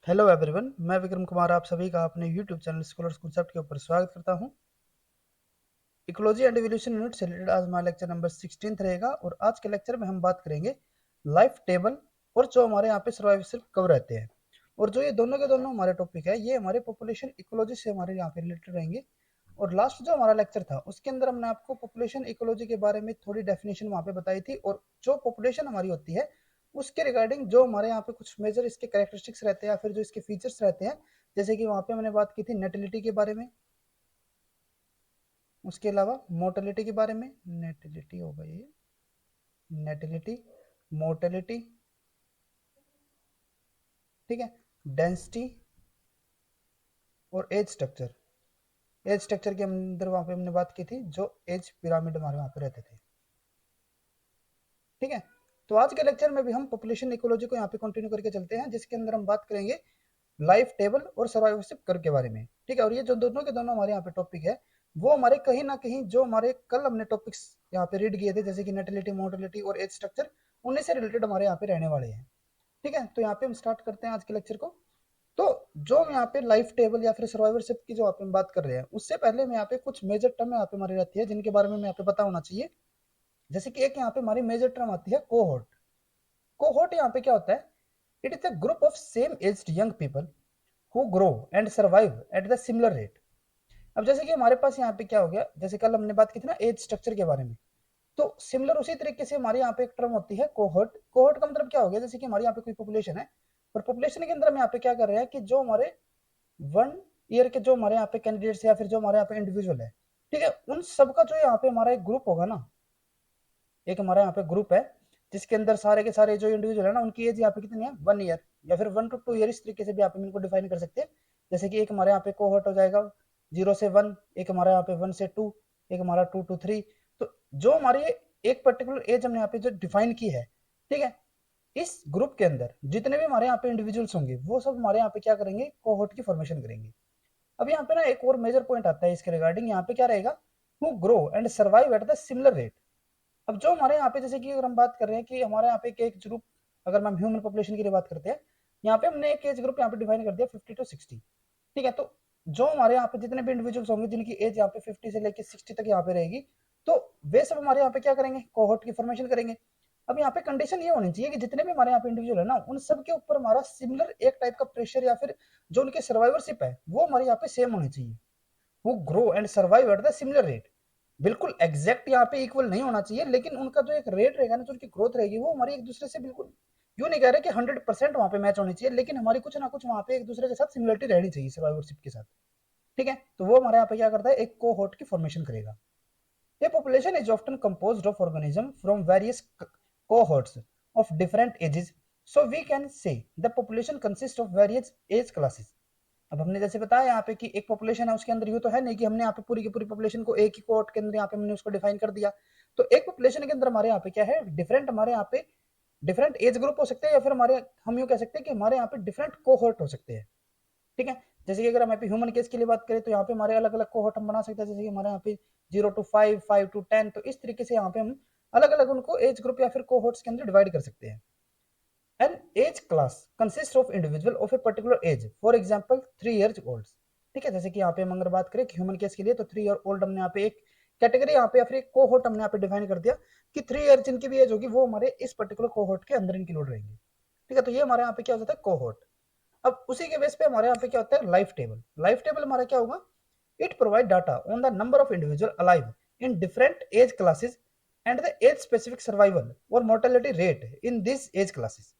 Hello everyone, मैं विक्रम कुमार आप सभी का अपने यूट्यूब चैनल स्कॉलर्स कॉन्सेप्ट के ऊपर स्वागत करता हूं। इकोलॉजी एंड एवोल्यूशन यूनिट से रिलेटेड आज हमारा लेक्चर नंबर 16 रहेगा और आज के लेक्चर में हम बात करेंगे लाइफ टेबल और जो हमारे यहाँ पे सर्वाइवल कब रहते हैं। और जो ये दोनों के दोनों हमारे टॉपिक है ये हमारे पॉपुलेशन इकोलॉजी से हमारे यहाँ पे रिलेटेड रहेंगे। और लास्ट जो हमारा लेक्चर था उसके अंदर हमने आपको पॉपुलेशन इकोलॉजी के बारे में थोड़ी डेफिनेशन वहाँ पे बताई थी और जो पॉपुलेशन हमारी होती है उसके रिगार्डिंग जो हमारे यहाँ पे कुछ मेजर इसके कैरेक्टरिस्टिक्स रहते हैं या फिर जो इसके फीचर्स रहते हैं, जैसे कि वहाँ पे हमने बात की थी नेटिलिटी के बारे में, उसके अलावा मोर्टेलिटी के बारे में, नेटिलिटी हो गई, नेटिलिटी, मोर्टेलिटी, ठीक है, डेंसिटी और एज स्ट्रक्चर। एज स्ट्रक्चर के अंदर वहाँ पे हमने बात की थी जो एज पिरामिड हमारे वहाँ पे रहते थे, ठीक है। तो आज के लेक्चर में भी हम पॉपुलेशन इकोलॉजी को यहाँ पे कंटिन्यू करके चलते हैं जिसके अंदर हम बात करेंगे लाइफ टेबल और सर्वाइवरशिप कर्व के बारे में, ठीक है। और ये जो दोनों के दोनों हमारे यहाँ पे टॉपिक है वो हमारे कहीं ना कहीं जो हमारे कल हमने टॉपिक्स यहाँ पे रीड किए थे जैसे कि नेटिलिटी, मोर्टेलिटी और एज स्ट्रक्चर, उन्हीं से रिलेटेड हमारे यहाँ पे रहने वाले हैं, ठीक है। तो यहाँ पे हम स्टार्ट करते हैं आज के लेक्चर को। तो जो हम यहाँ पे लाइफ टेबल या फिर सर्वाइवरशिप की जो आप बात कर रहे हैं उससे पहले मैं यहाँ पे कुछ मेजर टर्म यहाँ पे हमारी रहती है जिनके बारे में यहाँ पे पता होना चाहिए। जैसे कि एक यहाँ पे हमारी मेजर टर्म आती है कोहोर्ट। कोहोर्ट यहाँ पे क्या होता है? It is a group of same aged young people who grow and survive at the similar rate। अब जैसे कि हमारे पास यहाँ पे क्या हो गया, जैसे कल हमने बात की थी ना एज स्ट्रक्चर के बारे में, तो सिमिलर उसी तरीके से हमारे यहाँ पे एक टर्म होती है कोहर्ट। कोहर्ट का मतलब क्या हो गया, जैसे कि हमारे यहाँ पे कोई पॉपुलेशन है और पॉपुलेशन के अंदर हम यहाँ पे क्या कर रहे हैं कि जो हमारे 1 ईयर के जो हमारे यहाँ पे कैंडिडेट्स या फिर जो हमारे यहाँ पे इंडिविजुअल है, ठीक है, उन सबका जो यहाँ पे हमारा एक ग्रुप होगा ना, एक हमारा यहाँ पे ग्रुप है जिसके अंदर सारे के सारे जो इंडिविजुअल है ना उनकी एज यहाँ पे कितनी है 1 ईयर या फिर 1 to 2 ईयर, इस तरीके से भी आप इनको डिफाइन कर सकते हैं। जैसे कि एक हमारे यहाँ पे कोहर्ट हो जाएगा 0 से 1, एक हमारे यहाँ पे 1 से 2, एक हमारा 2 to 3। तो जो हमारी एक पर्टिकुलर एज हमने यहाँ पे जो डिफाइन की है, ठीक है, इस ग्रुप के अंदर जितने भी हमारे यहाँ पे इंडिविजुअल्स होंगे वो सब हमारे यहाँ पे क्या करेंगे, कोहर्ट की फॉर्मेशन करेंगे। अब यहाँ पे ना एक और मेजर पॉइंट आता है इसके रिगार्डिंग, यहाँ पे क्या रहेगा, who grow and survive at the similar rate. अब जो हमारे यहाँ पे जैसे कि अगर हम बात कर रहे हैं कि हमारे यहाँ पे एक एज ग्रुप, अगर हम ह्यूमन पॉपुलेशन की बात करते हैं, यहाँ पे हमने एक एज ग्रुप यहाँ पे डिफाइन कर दिया 50 to 60, ठीक है। तो जो हमारे यहाँ पे जितने भी इंडिविजुअल्स होंगे जिनकी एज यहाँ पे 50 से लेके 60 तक यहाँ पे रहेगी, तो वे सब हमारे यहाँ पे क्या करेंगे, कोहोर्ट की फॉर्मेशन करेंगे। अब यहाँ पे कंडीशन ये होनी चाहिए कि जितने भी हमारे यहाँ पे इंडिविजुअल है ना उन सब के ऊपर हमारा सिमिलर एक टाइप का प्रेशर या फिर जो उनके सर्वाइवरशिप है वो हमारे यहाँ पे सेम होनी चाहिए। वो grow and survive at the similar rate, बिल्कुल एग्जैक्ट यहाँ पे इक्वल नहीं होना चाहिए, लेकिन उनका जो एक रेट रहेगा ना, जो उनकी ग्रोथ रहेगी वो हमारी एक दूसरे से बिल्कुल, यूं नहीं कह रहे कि 100% वहां पे मैच होनी चाहिए, लेकिन हमारी कुछ ना कुछ वहां पे एक दूसरे के साथ सिमिलरिटी रहनी चाहिए सर्वाइवरशिप के साथ, ठीक है। तो वो हमारे यहाँ पे क्या करता है, एक कोहोर्ट की फॉर्मेशन करेगा। A population is often composed of organisms from various cohorts of different ages, so we can say the population consists of various age classes। अब हमने जैसे बताया यहाँ पे कि एक पॉपुलेशन है उसके अंदर यूं तो है नहीं कि हमने यहाँ पे पूरी की पूरी पॉपुलेशन को एक ही कोहॉर्ट के अंदर यहाँ पे हमने उसको डिफाइन कर दिया। तो एक पॉपुलेशन के अंदर हमारे यहाँ पे क्या है, डिफरेंट हमारे यहाँ पे डिफरेंट एज ग्रुप हो सकते हैं या फिर हमारे हम यूं कह सकते हैं कि हमारे यहाँ पे डिफरेंट कोहॉर्ट हो सकते हैं, ठीक है। जैसे कि अगर हम यहाँ पे ह्यूमन केस के लिए बात करें तो यहाँ पे हमारे अलग अलग कोहॉर्ट हम बना सकते हैं, जैसे कि हमारे यहाँ पे 0 to 5, 5 to 10, तो इस तरीके से यहाँ पे हम अलग अलग उनको एज ग्रुप या फिर कोहॉर्ट्स के अंदर डिवाइड कर सकते हैं। An age class consists of individual of a particular age, for example 3 years old, ठीक है। जैसे कि यहाँ पे हम अगर बात करें ह्यूमन केस के लिए तो 3 ईयर ओल्ड हमने यहाँ पे एक कैटेगरी यहाँ पे या फिर एक कोहोर्ट हमने यहाँ पे डिफाइन कर दिया कि 3 ईयर जिनकी भी एज होगी वो हमारे इस पर्टिकुलर कोहोर्ट के अंदर इंक्लूड रहेंगे, ठीक है। तो ये हमारे यहाँ पे क्या हो जाता है, कोहोर्ट। अब उसी के बेस पे हमारे यहाँ पे क्या होता है, लाइफ टेबल। लाइफ टेबल हमारा क्या होगा, it provide data on the number of individual alive in different age classes and the age specific survival और mortality rate in this age classes.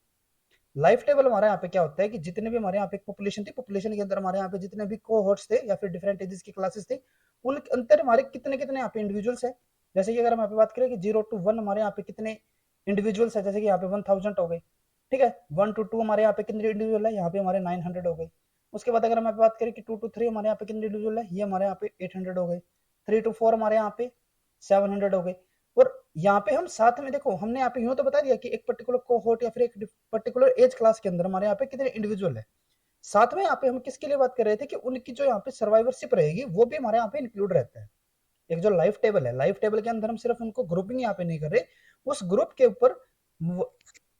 Life table हमारे यहाँ पे क्या होता है कि जितने भी हमारे यहाँ पे पॉपुलेशन थी, पॉपुलेशन के अंदर हमारे यहाँ पे जितने भी कोहोर्ट्स थे या फिर डिफरेंट एजेस की क्लासेस थे, उन अंतर हमारे कितने कितने यहाँ पे इंडिविजुअल्स है। जैसे कि अगर हम यहाँ पे बात करें कि 0 to 1 हमारे यहाँ पे कितने इंडिविजुअल्स है, जैसे कि यहाँ पे 1000 हो गए, ठीक है। 1 to 2 हमारे यहाँ पे कितने इंडिविजुअल है, यहाँ पे हमारे 900 हो गए। उसके बाद अगर हम यहाँ पे बात करें कि 2 to 3 हमारे यहाँ पे कितने इंडिविजुअल है, ये हमारे यहाँ पे 800 हो गए। 3 to 4 हमारे यहाँ पे 700 हो गए। और यहाँ पे हम साथ में देखो, हमने यहाँ पे यूं तो बता दिया कि एक पर्टिकुलर कोहोर्ट या फिर एक पर्टिकुलर एज क्लास के अंदर हमारे यहाँ पे कितने इंडिविजुअल है। साथ में यहाँ पे हम किसके लिए बात कर रहे थे कि उनकी जो यहाँ पे सर्वाइवरशिप रहेगी वो भी हमारे यहाँ पे इंक्लूड रहता है। एक जो लाइफ टेबल है, लाइफ टेबल के अंदर हम सिर्फ उनको ग्रुपिंग यहाँ पे नहीं कर रहे, उस ग्रुप के ऊपर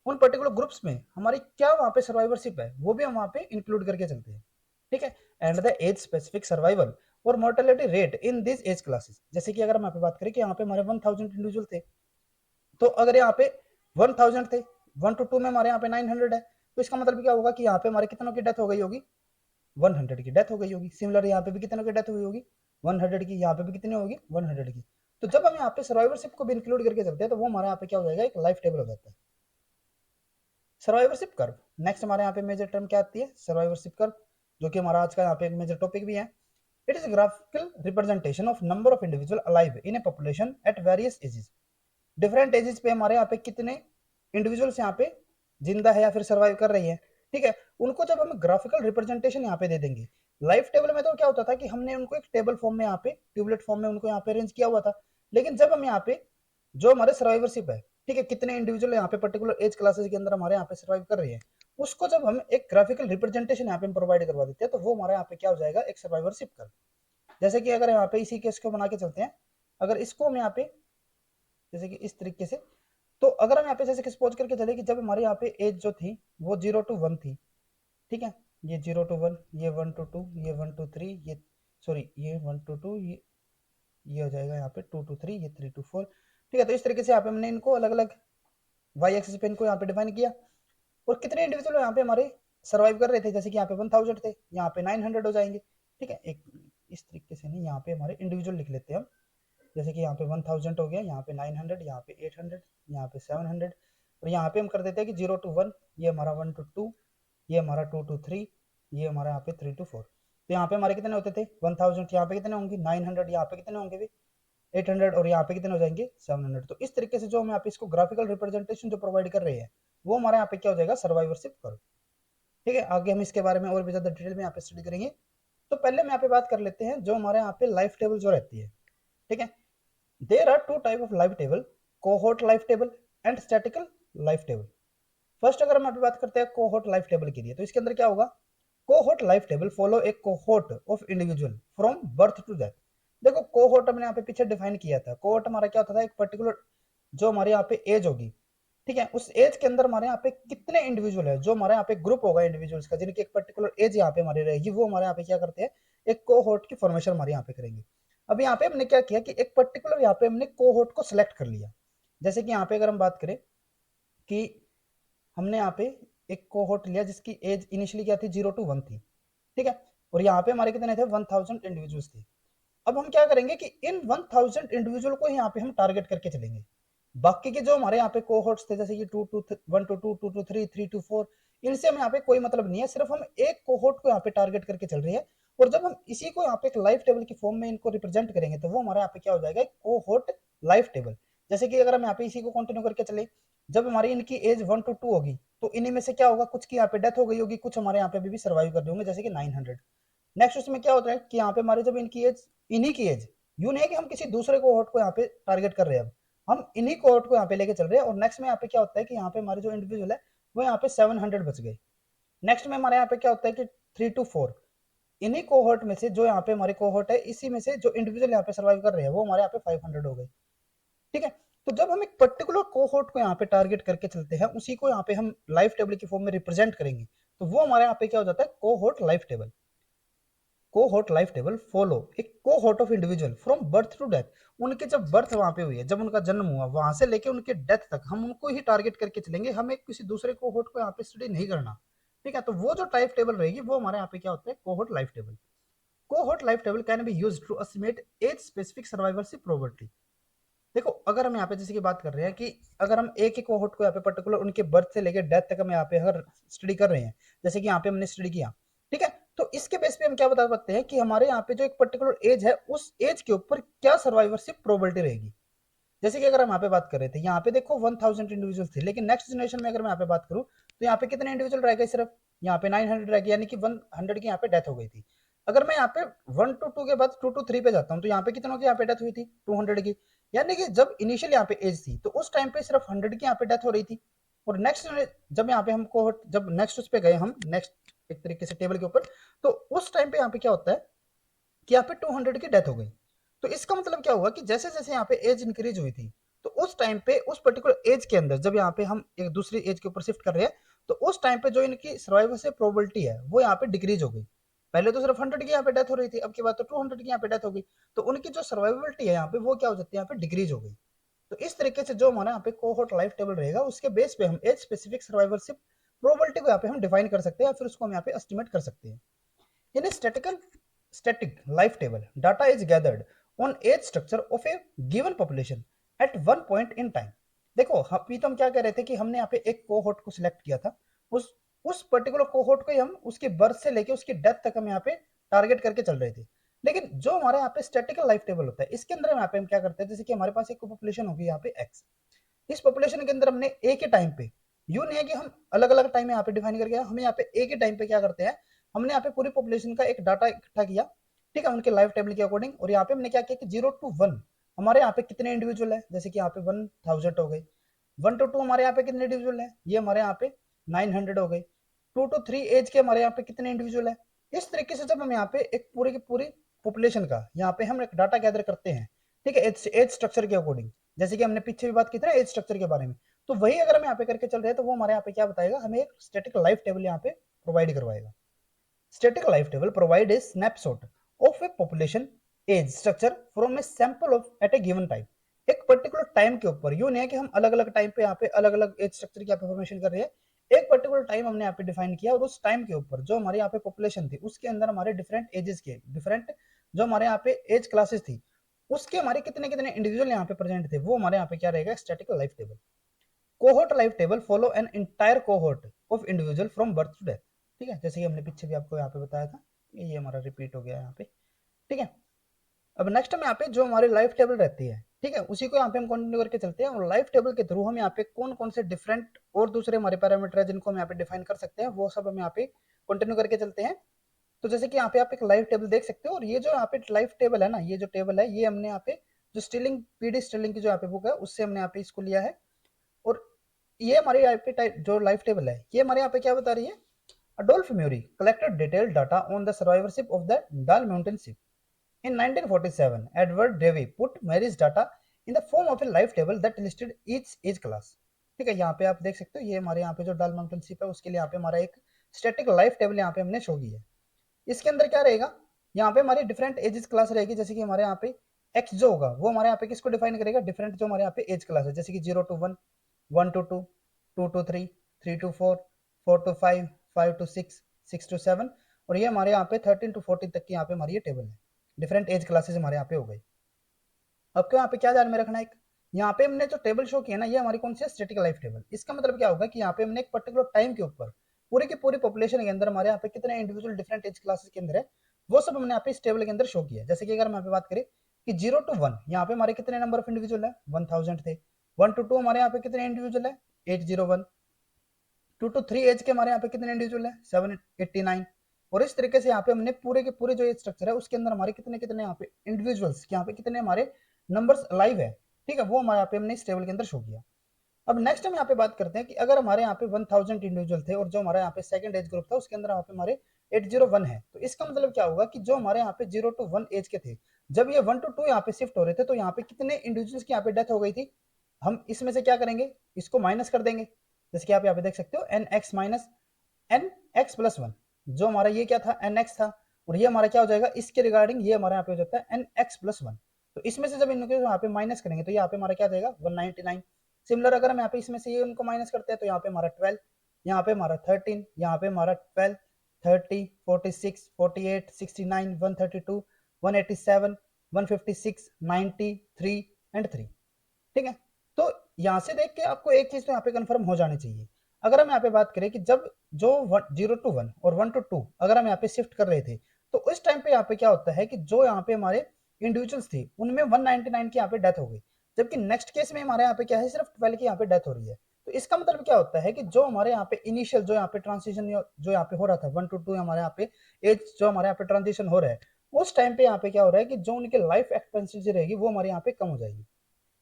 उन पर्टिकुलर ग्रुप्स में हमारी क्या वहां पे सर्वाइवरशिप है वो भी हम वहां पे इंक्लूड करके चलते हैं, ठीक है। And the age specific survival और mortality rate in this age classes, जैसे कि अगर हम यहाँ पे बात करें कि यहाँ पे हमारे 1000 इंडिविजुअल थे, तो अगर यहाँ पे 1000 थे, 1 to 2 में हमारे यहाँ पे 900 है, तो इसका मतलब क्या होगा कि यहाँ पे हमारे कितनों की डेथ हो गई होगी, 100 की डेथ हो गई होगी। सिमिलर यहाँ पे भी कितनों की डेथ हुई होगी, 100 की। यहाँ पे भी कितनी होगी, 100 की। तो जब हम यहाँ पे सर्वाइवरशिप को भी इंक्लूड करके चलते हैं तो वो हमारे यहाँ पे क्या हो जाएगा, एक लाइफ टेबल हो जाता है। सर्वाइवरशिप कर्व, नेक्स्ट हमारे यहाँ पे मेजर टर्म क्या आती है, सर्वाइवरशिप कर्व, जो कि हमारा आज का यहाँ पे एक मेजर टॉपिक भी है। It is graphical representation of number of individual alive in a population at various ages. Different ages पे हमारे यहाँ पे कितने इंडिविजुअल्स यहाँ पे जिंदा है या फिर सर्वाइव कर रही है, ठीक है। उनको जब हम ग्राफिकल रिप्रेजेंटेशन यहाँ पे दे देंगे, लाइफ टेबल में तो क्या होता था कि हमने उनको एक टेबल फॉर्म में यहाँ पे ट्यूबलेट फॉर्म में उनको यहाँ पे अरेंज किया हुआ था, लेकिन जब हम यहाँ पे जो हमारे सर्वाइवरशिप है, ठीक है, कितने इंडिविजुअल यहाँ पे पर्टिकुलर एज क्लासेस के अंदर हमारे यहाँ पे सर्वाइव कर रही है, उसको जब हम एक ग्राफिकल रिप्रेजेंटेशन यहाँ पे प्रोवाइड करवा देते हैं तो वो हमारे यहाँ पे क्या हो जाएगा, एक सर्वाइवरशिप कर्व। जैसे कि अगर यहाँ पे इसी केस को बना के चलते हैं, अगर इसको हम यहाँ पे जैसे कि इस तरीके से, तो अगर हम यहाँ पे जैसे सपोज करके चले कि जब हमारे यहाँ पे एज जो थी वो 0 to 1 थी, ठीक है, ये 0 to 1, ये 1 to 2, ये 1 to 3, ये सॉरी ये 1 to 2, ये हो जाएगा यहाँ पे 2 to 3, ये 3 to 4, ठीक है। तो इस तरीके से यहाँ पे हमने इनको अलग अलग वाई एक्सिस पे इनको यहाँ पे डिफाइन किया, और कितने इंडिविजुअल यहाँ पे हमारे सर्वाइव कर रहे थे, जैसे कि यहाँ पे 1000 थे, यहाँ पे 900 हो जाएंगे, ठीक है। एक इस तरीके से नहीं, यहाँ पे हमारे इंडिविजुअल लिख लेते हैं हम, जैसे कि यहाँ पे 1000 हो गया, यहाँ पे 900, यहाँ पे 800, यहाँ पे 700, और यहाँ पे हम कर देते हैं कि 0 to 1, ये हमारा 1 to 2, ये हमारा 2 to 3, ये हमारा यहाँ पे 3 to 4। तो यहाँ पे हमारे कितने होते थे 1000, यहाँ पे कितने होंगे 900, यहाँ पे कितने होंगे भी 800, और यहाँ पे कितने हो जाएंगे 700। तो इस तरीके से जो हम यहाँ पे इसको ग्राफिकल रिप्रेजेंटेशन जो प्रोवाइड कर रहे हैं वो हमारे यहाँ पे क्या हो जाएगा, सर्वाइवरशिप कर्व, ठीक है। आगे हम इसके बारे में और भी ज्यादा डिटेल में यहाँ पे स्टडी करेंगे। तो पहले हम यहाँ पे बात कर लेते हैं जो हमारे यहाँ पे लाइफ टेबल जो रहती है, ठीक है। There are two type of life table, cohort life table and statical life table. First अगर हम अभी बात करते हैं कोहोर्ट लाइफ टेबल के लिए, तो इसके अंदर क्या होगा, कोहोर्ट लाइफ टेबल फॉलो एक cohort of individual from birth to death. देखो कोहोर्ट हमने यहाँ पे पीछे डिफाइन किया था, कोहोर्ट हमारा क्या होता था, एक पर्टिकुलर जो हमारे यहाँ पे एज होगी, ठीक है, उस एज के अंदर हमारे यहाँ पे कितने इंडिविजुअल है, जो हमारे यहाँ पे ग्रुप होगा इंडिविजुअल्स का जिनकी एक पर्टिकुलर एज यहाँ पे हमारी रहेगी, वो हमारे यहाँ पे क्या करते हैं, एक कोहोर्ट की फॉर्मेशन हमारे यहाँ पे करेंगे। अब यहाँ पे हमने क्या किया कि एक पर्टिकुलर यहाँ पे हमने कोहोर्ट को सिलेक्ट कर लिया। जैसे कि यहाँ पे अगर हम बात करें कि हमने यहाँ पे एक कोहोर्ट लिया जिसकी एज इनिशियली क्या थी, 0 to 1 थी, ठीक है, और यहाँ पे हमारे कितने थे, 1000 इंडिविजुअल्स थे। अब हम क्या करेंगे कि इन 1000 इंडिविजुअल को यहाँ पे हम टारगेट करके चलेंगे। बाकी के जो हमारे यहाँ पे कोहोर्ट्स थे, जैसे कि 1 to 2, 2 to 3, 3 to 4, इनसे हम यहाँ पे कोई मतलब नहीं है, सिर्फ हम एक कोहोर्ट को यहाँ पे टारगेट करके चल रही है। और जब हम इसी को यहाँ पे एक लाइफ टेबल की फॉर्म में इनको रिप्रेजेंट करेंगे तो वो हमारे यहाँ पे क्या हो जाएगा, एक कोहोर्ट लाइफ टेबल। जैसे कि अगर हम यहाँ पे इसी को कंटिन्यू करके चले, जब हमारी इनकी एज 1 to 2 होगी तो इन्हीं में से क्या होगा, कुछ की यहाँ पे डेथ हो गई होगी, कुछ हमारे यहाँ पे अभी भी सर्वाइव कर रहे होंगे, जैसे कि 900। नेक्स्ट उसमें क्या होता है कि यहाँ पे हमारे जब इनकी एज, इन्हीं की एज, यूं नहीं कि हम किसी दूसरे कोहोर्ट को यहाँ पे टारगेट कर रहे हैं, अब हम इन्हीं कोहोर्ट को यहाँ पे लेके चल रहे हैं। और नेक्स्ट में यहाँ पे क्या होता है कि यहाँ पे हमारे जो इंडिविजुअल है वो यहाँ पे 700 बच गए। नेक्स्ट में हमारे यहाँ पे क्या होता है कि 3 to 4, इन्हीं कोहोर्ट में से जो यहाँ पे हमारे कोहोर्ट है, इसी में से जो इंडिविजुअल यहाँ पे सर्वाइव कर रहे हैं वो हमारे यहाँ पे 500 हो गए, ठीक है। तो जब हम एक पर्टिकुलर कोहोर्ट को यहाँ पे टारगेट करके चलते हैं, उसी को यहाँ पे हम लाइफ टेबल की फॉर्म में रिप्रेजेंट करेंगे, तो वो हमारे यहाँ पे क्या हो जाता है, cohort life table. Cohort life table follow एक cohort of individual from birth to death. उनके जब बर्थ वहां पे हुई है, जब उनका जन्म हुआ, वहां से लेके उनके डेथ तक हम उनको ही टारगेट करके चलेंगे, हमें किसी दूसरे कोहोर्ट को यहाँ पे स्टडी नहीं करना, ठीक है। तो वो जो टाइप टेबल रहेगी वो हमारे यहाँ पे क्या होता है, cohort life table. Cohort life table can be used to estimate age specific survivorship probability. देखो अगर हम यहाँ पे जैसे की बात कर रहे हैं कि अगर हम एक ही कोहोर्ट को यहाँ पे पर्टिकुलर उनके बर्थ से लेकर डेथ तक हम यहाँ पे अगर स्टडी कर रहे हैं, जैसे कि यहाँ पे हमने स्टडी किया, ठीक है, तो इसके बेस पे हम क्या बता सकते हैं कि हमारे यहाँ पे जो एक पर्टिकुलर एज है उस एज के ऊपर क्या सर्वाइवरशिप प्रोबेबिलिटी रहेगी। जैसे कि अगर हम यहाँ पे बात कर रहे थे, यहाँ पे देखो 1000 इंडिविजुअल थे, लेकिन नेक्स्ट जनरेशन में अगर मैं यहाँ पे बात करूँ तो यहाँ पे कितने इंडिविजुअल रह गए, सिर्फ यहाँ पे 900 रह गए, यानी कि 100 की यहाँ पे डेथ हो गई थी। अगर मैं यहाँ पे 1 to 2 के बाद 2 to 3 पे जाता हूँ तो यहाँ पे कितनों की यहाँ पे डेथ हुई थी, 200 की। यानी कि जब इनिशियल यहाँ पे एज थी तो उस टाइम पे सिर्फ 100 की यहाँ पे डेथ हो रही थी। और नेक्स्ट जब यहाँ पे हमको जब नेक्स्ट उस पे गए हम नेक्स्ट एक तरीके से टेबल के ऊपर, तो उस टाइम पे यहाँ पे क्या होता है कि यहाँ पे 200 की डेथ हो गई। तो इसका मतलब क्या हुआ कि जैसे जैसे यहाँ पे एज इंक्रीज हुई थी तो उस टाइम पे उस पर्टिकुलर एज के अंदर जब यहाँ पे हम एक दूसरी एज के ऊपर शिफ्ट कर रहे हैं, तो उस टाइम पे जो इनकी सर्वाइवल से प्रोबेबिलिटी है वो यहाँ पे डिक्रीज हो गई। पहले तो सिर्फ 100 की यहाँ पे डेथ हो रही थी, अब की बात तो 200 की यहाँ पे डेथ हो गई। तो उनकी जो सर्वाइवबिलिटी है यहाँ पे वो क्या हो जाती है, यहाँ पे डिक्रीज हो गई। तो इस तरीके से जो हमारा यहाँ पे कोहोर्ट लाइफ टेबल रहेगा उसके बेस पे हम एज स्पेसिफिक सर्वाइवलशिप प्रोबेबिलिटी को यहाँ पे हम डिफाइन कर सकते हैं, या फिर उसको हम यहाँ पे एस्टिमेट कर सकते हैं। In a static life table, data is gathered on age structure of a given population at one point in time. देखो अभी तो हम क्या कह रहे थे कि हमने यहाँ पे एक कोहोर्ट को सिलेक्ट किया था, उस पर्टिकुलर कोहोर्ट को ही हम उसके बर्थ से लेके उसकी डेथ तक हम यहाँ पे टारगेट करके चल रहे थे। लेकिन जो हमारे यहाँ पे स्टैटिकल लाइफ टेबल होता है, इसके अंदर यहाँ पे हम क्या करते हैं, जैसे कि हमारे पास एक पॉपुलेशन होगी यहाँ पे एक्स। इस पॉपुलेशन के अंदर हमने एक ही टाइम पे, यूं नहीं है कि हम अलग अलग टाइम यहाँ पे डिफाइन करके, हम यहाँ पे एक ही टाइम पे क्या करते हैं, हमने यहाँ पे पूरी पॉपुलेशन का एक डाटा इकट्ठा किया, ठीक है, उनके लाइफ टेबल के अकॉर्डिंग। और यहाँ पे हमने क्या किया कि 0 to 1 हमारे यहाँ पे कितने इंडिविजुअल है, जैसे कि यहाँ पे 1000 हो गए। 1 to 2 हमारे यहाँ पे कितने इंडिविजुअल है, ये हमारे यहाँ पे 900 हो गई। 2 to 3 एज के हमारे यहाँ पे कितने इंडिविजुअल है। इस तरीके से जब हम यहाँ पे एक पूरी की पूरी पॉपुलेशन का यहाँ पे हम एक डाटा गैदर करते हैं, ठीक है, एज स्ट्रक्चर के अकॉर्डिंग, जैसे कि हमने पीछे भी बात की थी ना एज स्ट्रक्चर के बारे में। तो वही अगर हम यहाँ पे करके चल रहे हैं तो वो हमारे यहाँ पे क्या बताएगा, हमें एक स्टैटिक लाइफ टेबल यहाँ पे प्रोवाइड करवाएगा। Static life table provide a snapshot of a population age structure from a sample of at a given time। एक पर्टिकुलर टाइम के ऊपर, यूं नहीं है कि हम अलग अलग टाइम पे यहाँ पे अलग अलग एज स्ट्रक्चर की इंफॉर्मेशन कर रहे हैं, एक पर्टिकुलर टाइम हमने यहाँ पे डिफाइन किया और उस टाइम के ऊपर जो हमारे यहाँ पे पॉपुलेशन थी उसके अंदर हमारे डिफरेंट एजेस के डिफरेंट जो हमारे यहाँ पे एज क्लासेस थी उसके हमारे कितने कितने इंडिविजुअल यहाँ पे प्रेजेंट थे, वो हमारे यहाँ पे क्या रहेगा, static life table. Cohort life table follow an entire cohort of individual from birth to death. ठीक है, जैसे कि हमने पीछे भी आपको यहाँ पे बताया था, ये हमारा रिपीट हो गया यहाँ पे। ठीक है, अब नेक्स्ट हम यहाँ पे जो हमारी लाइफ टेबल रहती है, ठीक है, उसी को यहाँ पे हम कंटिन्यू करके चलते हैं। और लाइफ टेबल के थ्रू हम यहाँ पे कौन कौन से डिफरेंट और दूसरे हमारे पैरामीटर है जिनको हम यहाँ पे डिफाइन कर सकते हैं, वो सब हम यहाँ पे कंटिन्यू करके चलते हैं। तो जैसे कि यहाँ पे आप एक लाइफ टेबल देख सकते हो, और ये जो यहाँ पे लाइफ टेबल है ना, ये जो टेबल है ये हमने यहाँ पे जो स्टिलिंग पीडी स्टिलिंग की जो यहाँ पे बुक है उससे हमने यहाँ पे इसको लिया है। और ये हमारे यहाँ पे जो लाइफ टेबल है ये हमारे यहाँ पे क्या बता रही है, Adolf Murray collected detailed data on the survivorship of the Dal Mountain Sheep. In 1947, Edward Davey put Mary's data in the form of a life table that listed each age class। ठीक है, यहाँ पे आप देख सकते हो ये हमारे यहाँ पे जो डाल माउंटेन शिप है उसके लिए यहाँ पे हमारा एक स्टैटिक लाइफ टेबल यहाँ पे हमने शो की है। इसके अंदर क्या रहेगा, यहाँ पे हमारी डिफरेंट एजेस क्लास रहेगी, जैसे कि हमारे यहाँ पे एक्स जो होगा वो हमारे यहाँ पे किसको डिफाइन करेगा, डिफरेंट जो हमारे यहाँ पे एज क्लास है, जैसे कि 0 to 1, 1 to 2, 2 to 3, 3 to 4, 4 to 5, 5 to 6, 6 to 7, और ये हमारे यहाँ पे 13 to 14 तक की यहाँ पे हमारी ये टेबल है। डिफरेंट एज क्लासेस हमारे यहाँ पे हो गई। अब क्यों यहाँ पे क्या ध्यान में रखना है, यहाँ पे हमने जो टेबल शो किया ना ये हमारी कौन सी है, स्टैटिक लाइफ टेबल। इसका मतलब क्या होगा कि यहाँ पे हमने एक पर्टिकुलर टाइम के ऊपर पूरी की पूरी पॉपुलेशन के अंदर हमारे यहाँ पे कितने इंडिविजुअल डिफरेंट एज क्लासेस के अंदर है वो सब हमने यहाँ पे इस टेबल के अंदर शो किया। जैसे कि अगर हम यहाँ पे बात करें कि 0 to 1 यहाँ पे हमारे कितने नंबर ऑफ इंडिविजुअल है, 1000 थे। 1 to 2 हमारे यहाँ पे कितने इंडिविजुअल है, 801। 2 to 3 एज के हमारे यहाँ पे कितने इंडिविजुअल है, 789। और इस तरीके से यहाँ पे हमने पूरे के पूरे जो एज स्ट्रक्चर है उसके अंदर हमारे कितने कितने यहाँ पे इंडिविजुअल्स यहाँ पे कितने हमारे नंबर्स लाइव है, ठीक है, वो हमारे यहाँ पे हमने इस टेबल के अंदर शो किया। अब नेक्स्ट हम यहाँ पे बात करते हैं कि अगर हमारे यहाँ पे 1000 इंडिविजुअल थे और जो हमारे यहाँ पे सेकंड एज ग्रुप था उसके अंदर यहाँ पे हमारे 801 है, तो इसका मतलब क्या होगा कि जो हमारे यहाँ पे 0 to 1 एज के थे, जब ये 1 to 2 यहाँ पे शिफ्ट हो रहे थे तो यहाँ पे कितने इंडिविजुअल्स की यहाँ पे डेथ हो गई थी, हम इसमें से क्या करेंगे, इसको माइनस कर देंगे। जैसे कि आप यहाँ पे देख सकते हो n x minus n x plus 1, जो हमारा ये क्या था, एन एक्स था, और ये हमारा क्या हो जाएगा, इसके रिगार्डिंग ये हमारा यहाँ पे हो जाता है एन एक्स प्लस 1। तो इसमें से जब इनको यहाँ पे माइनस करेंगे तो यहाँ पे हमारा क्या जाएगा 199। सिमिलर अगर हम यहाँ पे इसमें से ये उनको माइनस करते हैं तो यहाँ पे हमारा 12, यहाँ पे हमारा 13, यहाँ पे हमारा 12, 30, 46, 48, 69, 132, 187, 156, 90, 3 एंड 3। ठीक है, तो यहाँ से देख के आपको एक चीज तो यहाँ पे कंफर्म हो जानी चाहिए। अगर हम यहाँ पे बात करें कि जब जो 0 to 1 और 1 to 2 अगर हम यहाँ पे शिफ्ट कर रहे थे तो उस टाइम पे यहाँ पे क्या होता है कि जो यहाँ पे हमारे इंडिविजुअल्स थे उनमें 199 की यहाँ पे डेथ हो गई, जबकि नेक्स्ट केस में हमारे यहाँ पे क्या है, सिर्फ 12 की यहाँ पे डेथ हो रही है। तो इसका मतलब क्या होता है कि जो हमारे यहाँ पे इनिशियल जो यहाँ पे ट्रांसिशन जो यहाँ पे हो रहा था 1 to 2 हमारे यहाँ पे एज जो हमारे यहाँ पे ट्रांजिशन हो रहा है उस टाइम पे यहाँ पे क्या हो रहा है कि जो उनकी लाइफ एक्सपेंसिटी रहेगी वो हमारे यहाँ पे कम हो जाएगी।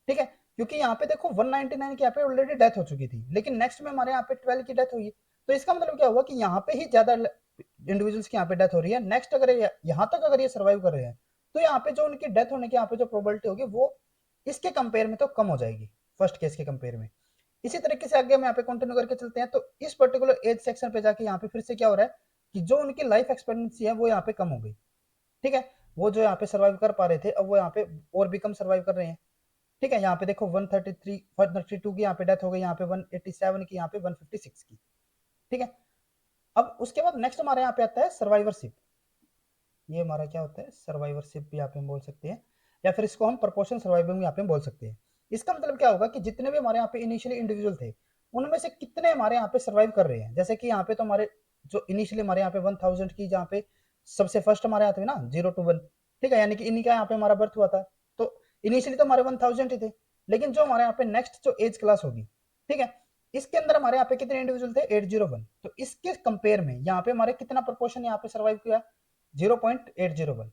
ठीक है, क्योंकि यहाँ पे देखो 199 की यहाँ पे ऑलरेडी डेथ हो चुकी थी, लेकिन नेक्स्ट में हमारे यहाँ पे 12 की डेथ हुई। तो इसका मतलब क्या हुआ कि यहाँ पे ही ज्यादा इंडिविजुअल्स की यहाँ पे डेथ हो रही है। नेक्स्ट अगर यहाँ तक अगर ये सर्वाइव कर रहे हैं तो यहाँ पे जो उनकी डेथ होने की यहाँ पे जो प्रोबेबिलिटी होगी वो इसके कंपेयर में तो कम हो जाएगी, फर्स्ट केस के कंपेयर में। इसी तरीके से आगे हम यहाँ पे कंटिन्यू करके चलते हैं, तो इस पर्टिकुलर एज सेक्शन पे जाके यहाँ पे फिर से क्या हो रहा है कि जो उनकी लाइफ एक्सपेक्टेंसी है वो यहाँ पे कम हो गई, ठीक है। वो जो यहाँ पे सर्वाइव कर पा रहे थे, अब वो यहाँ पे और भी कम सर्वाइव कर रहे हैं, ठीक है। यहाँ पे देखो 133 132 की यहाँ पे डेथ हो गई, यहाँ पे 187 की, यहाँ पे 156 की, ठीक है। अब उसके बाद नेक्स्ट हमारे यहाँ पे आता है सर्वाइवरशिप। ये हमारा क्या होता है, सर्वाइवरशिप भी यहाँ पे हम बोल सकते हैं, या फिर इसको हम प्रपोर्शन सर्वाइवल यहाँ पे हम बोल सकते हैं। इसका मतलब क्या होगा कि जितने भी हमारे यहाँ पे इनिशियली इंडिविजुअल थे, उनमें से कितने हमारे यहाँ पे सर्वाइव कर रहे हैं। जैसे कि यहाँ पे तो हमारे जो इनिशियली हमारे यहाँ पे 1000 की जहाँ पे सबसे फर्स्ट हमारे यहाँ थे ना 0 to 1, ठीक है, यानी कि इन्हीं का यहाँ पे हमारा बर्थ हुआ था, तो इनिशियली तो हमारे 1000 ही थे। लेकिन जो हमारे यहाँ पे नेक्स्ट जो एज क्लास होगी, ठीक है, इसके अंदर हमारे यहाँ पे कितने इंडिविजुअल थे, 801। तो इसके कंपेयर में यहाँ पे हमारे कितना प्रपोर्शन यहाँ पे सर्वाइव किया, 0.801।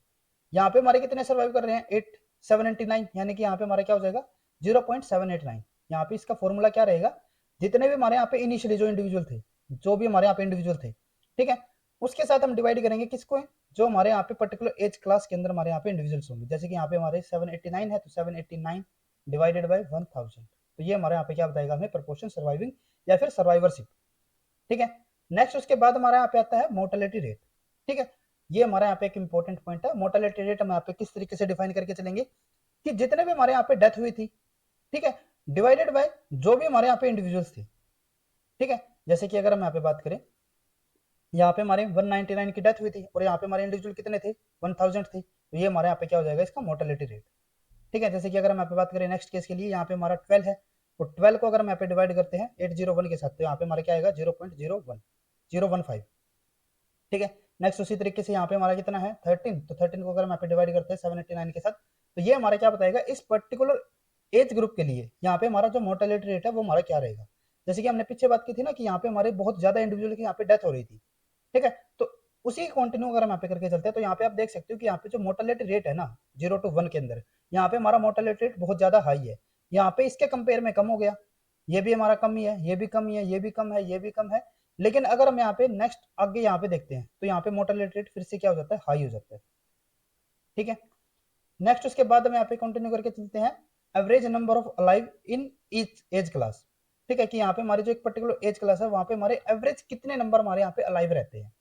यहाँ पे हमारे कितने सर्वाइव कर रहे हैं, 789, यानी कि यहाँ पे हमारा क्या हो जाएगा 0.789। यहाँ पे इसका फॉर्मूला क्या रहेगा, जितने भी हमारे यहाँ पे इनिशियली जो इंडिविजुअल थे, जो भी हमारे यहाँ पे इंडिविजुअल थे, ठीक है, उसके साथ हम डिवाइड करेंगे किसको है, जो हमारे यहाँ पे पर्टिकुलर एज क्लास के अंदर हमारे यहाँ पे इंडिविजुअल्स होंगे। जैसे कि यहाँ पे हमारे 789 है, तो 789 डिवाइडेड बाई 1000, तो ये हमारे यहाँ पे क्या बताएगा हमें, प्रपोर्शन सर्वाइविंग या फिर सर्वाइवरशिप, ठीक है। नेक्स्ट उसके बाद हमारे यहाँ पे आता है मोर्टेलिटी रेट, ठीक है। ये हमारे यहाँ पे एक इंपॉर्टेंट पॉइंट है। मोर्टेलिटी रेट हम यहाँ पे किस तरीके से डिफाइन करके चलेंगे कि जितने भी हमारे यहाँ पे डेथ हुई थी, ठीक है, डिवाइडेड बाय जो भी हमारे यहाँ पे इंडिविजुअल्स थे, ठीक है। जैसे कि अगर हम यहाँ पे बात करें, यहाँ पे हमारे 199 की डेथ हुई थी और यहाँ पे हमारे इंडिविजुअल कितने थे, 1000 थे, तो ये हमारे यहाँ पे क्या हो जाएगा, इसका मोर्टेलिटी रेट, ठीक है। जैसे कि अगर हम यहाँ पे बात करें नेक्स्ट केस के लिए, यहाँ पे हमारा 12 है, तो 12 को अगर हम यहाँ पे डिवाइड करते हैं 801 के साथ, तो यहाँ पे हमारा क्या आएगा 0.01015, ठीक है। नेक्स्ट उसी तरीके से यहाँ पे हमारा कितना है 13, तो 13 को अगर हम यहाँ पे डिवाइड करते हैं 789 के साथ, तो ये हमारा क्या बताएगा, इस पर्टिकुलर एज ग्रुप के लिए यहाँ पे हमारा जो मोर्टेलिटी रेट है वो हमारा क्या रहेगा। जैसे कि हमने पीछे बात की थी ना कि यहाँ पे हमारे बहुत ज्यादा इंडिविजुअल की यहाँ पे डेथ हो रही थी, ठीक है। तो उसी कंटिन्यू अगर हम यहाँ पे करके चलते हैं, तो यहाँ पे आप देख सकते हो कि यहाँ पे जो मोर्टेलिटी रेट है ना 0 to 1 के अंदर, यहाँ पे हमारा मोर्टेलिटी रेट बहुत ज्यादा हाई है। यहाँ पे इसके कंपेयर में कम हो गया, ये भी हमारा कम ही है, ये भी कम ही है, ये भी कम है, ये भी कम है। लेकिन अगर हम यहाँ पे नेक्स्ट आगे यहाँ पे देखते हैं, तो यहाँ पे मोर्टेलिटी रेट फिर से क्या हो जाता है, हाई हो जाता है, ठीक है। नेक्स्ट उसके बाद हम यहाँ पे कंटिन्यू करके चलते हैं, average number of alive in each age class, ठीक है, कि यहाँ पे हमारी जो एक पर्टिकुलर एज क्लास है वहां पे हमारे एवरेज कितने नंबर हमारे यहाँ पे अलाइव रहते हैं,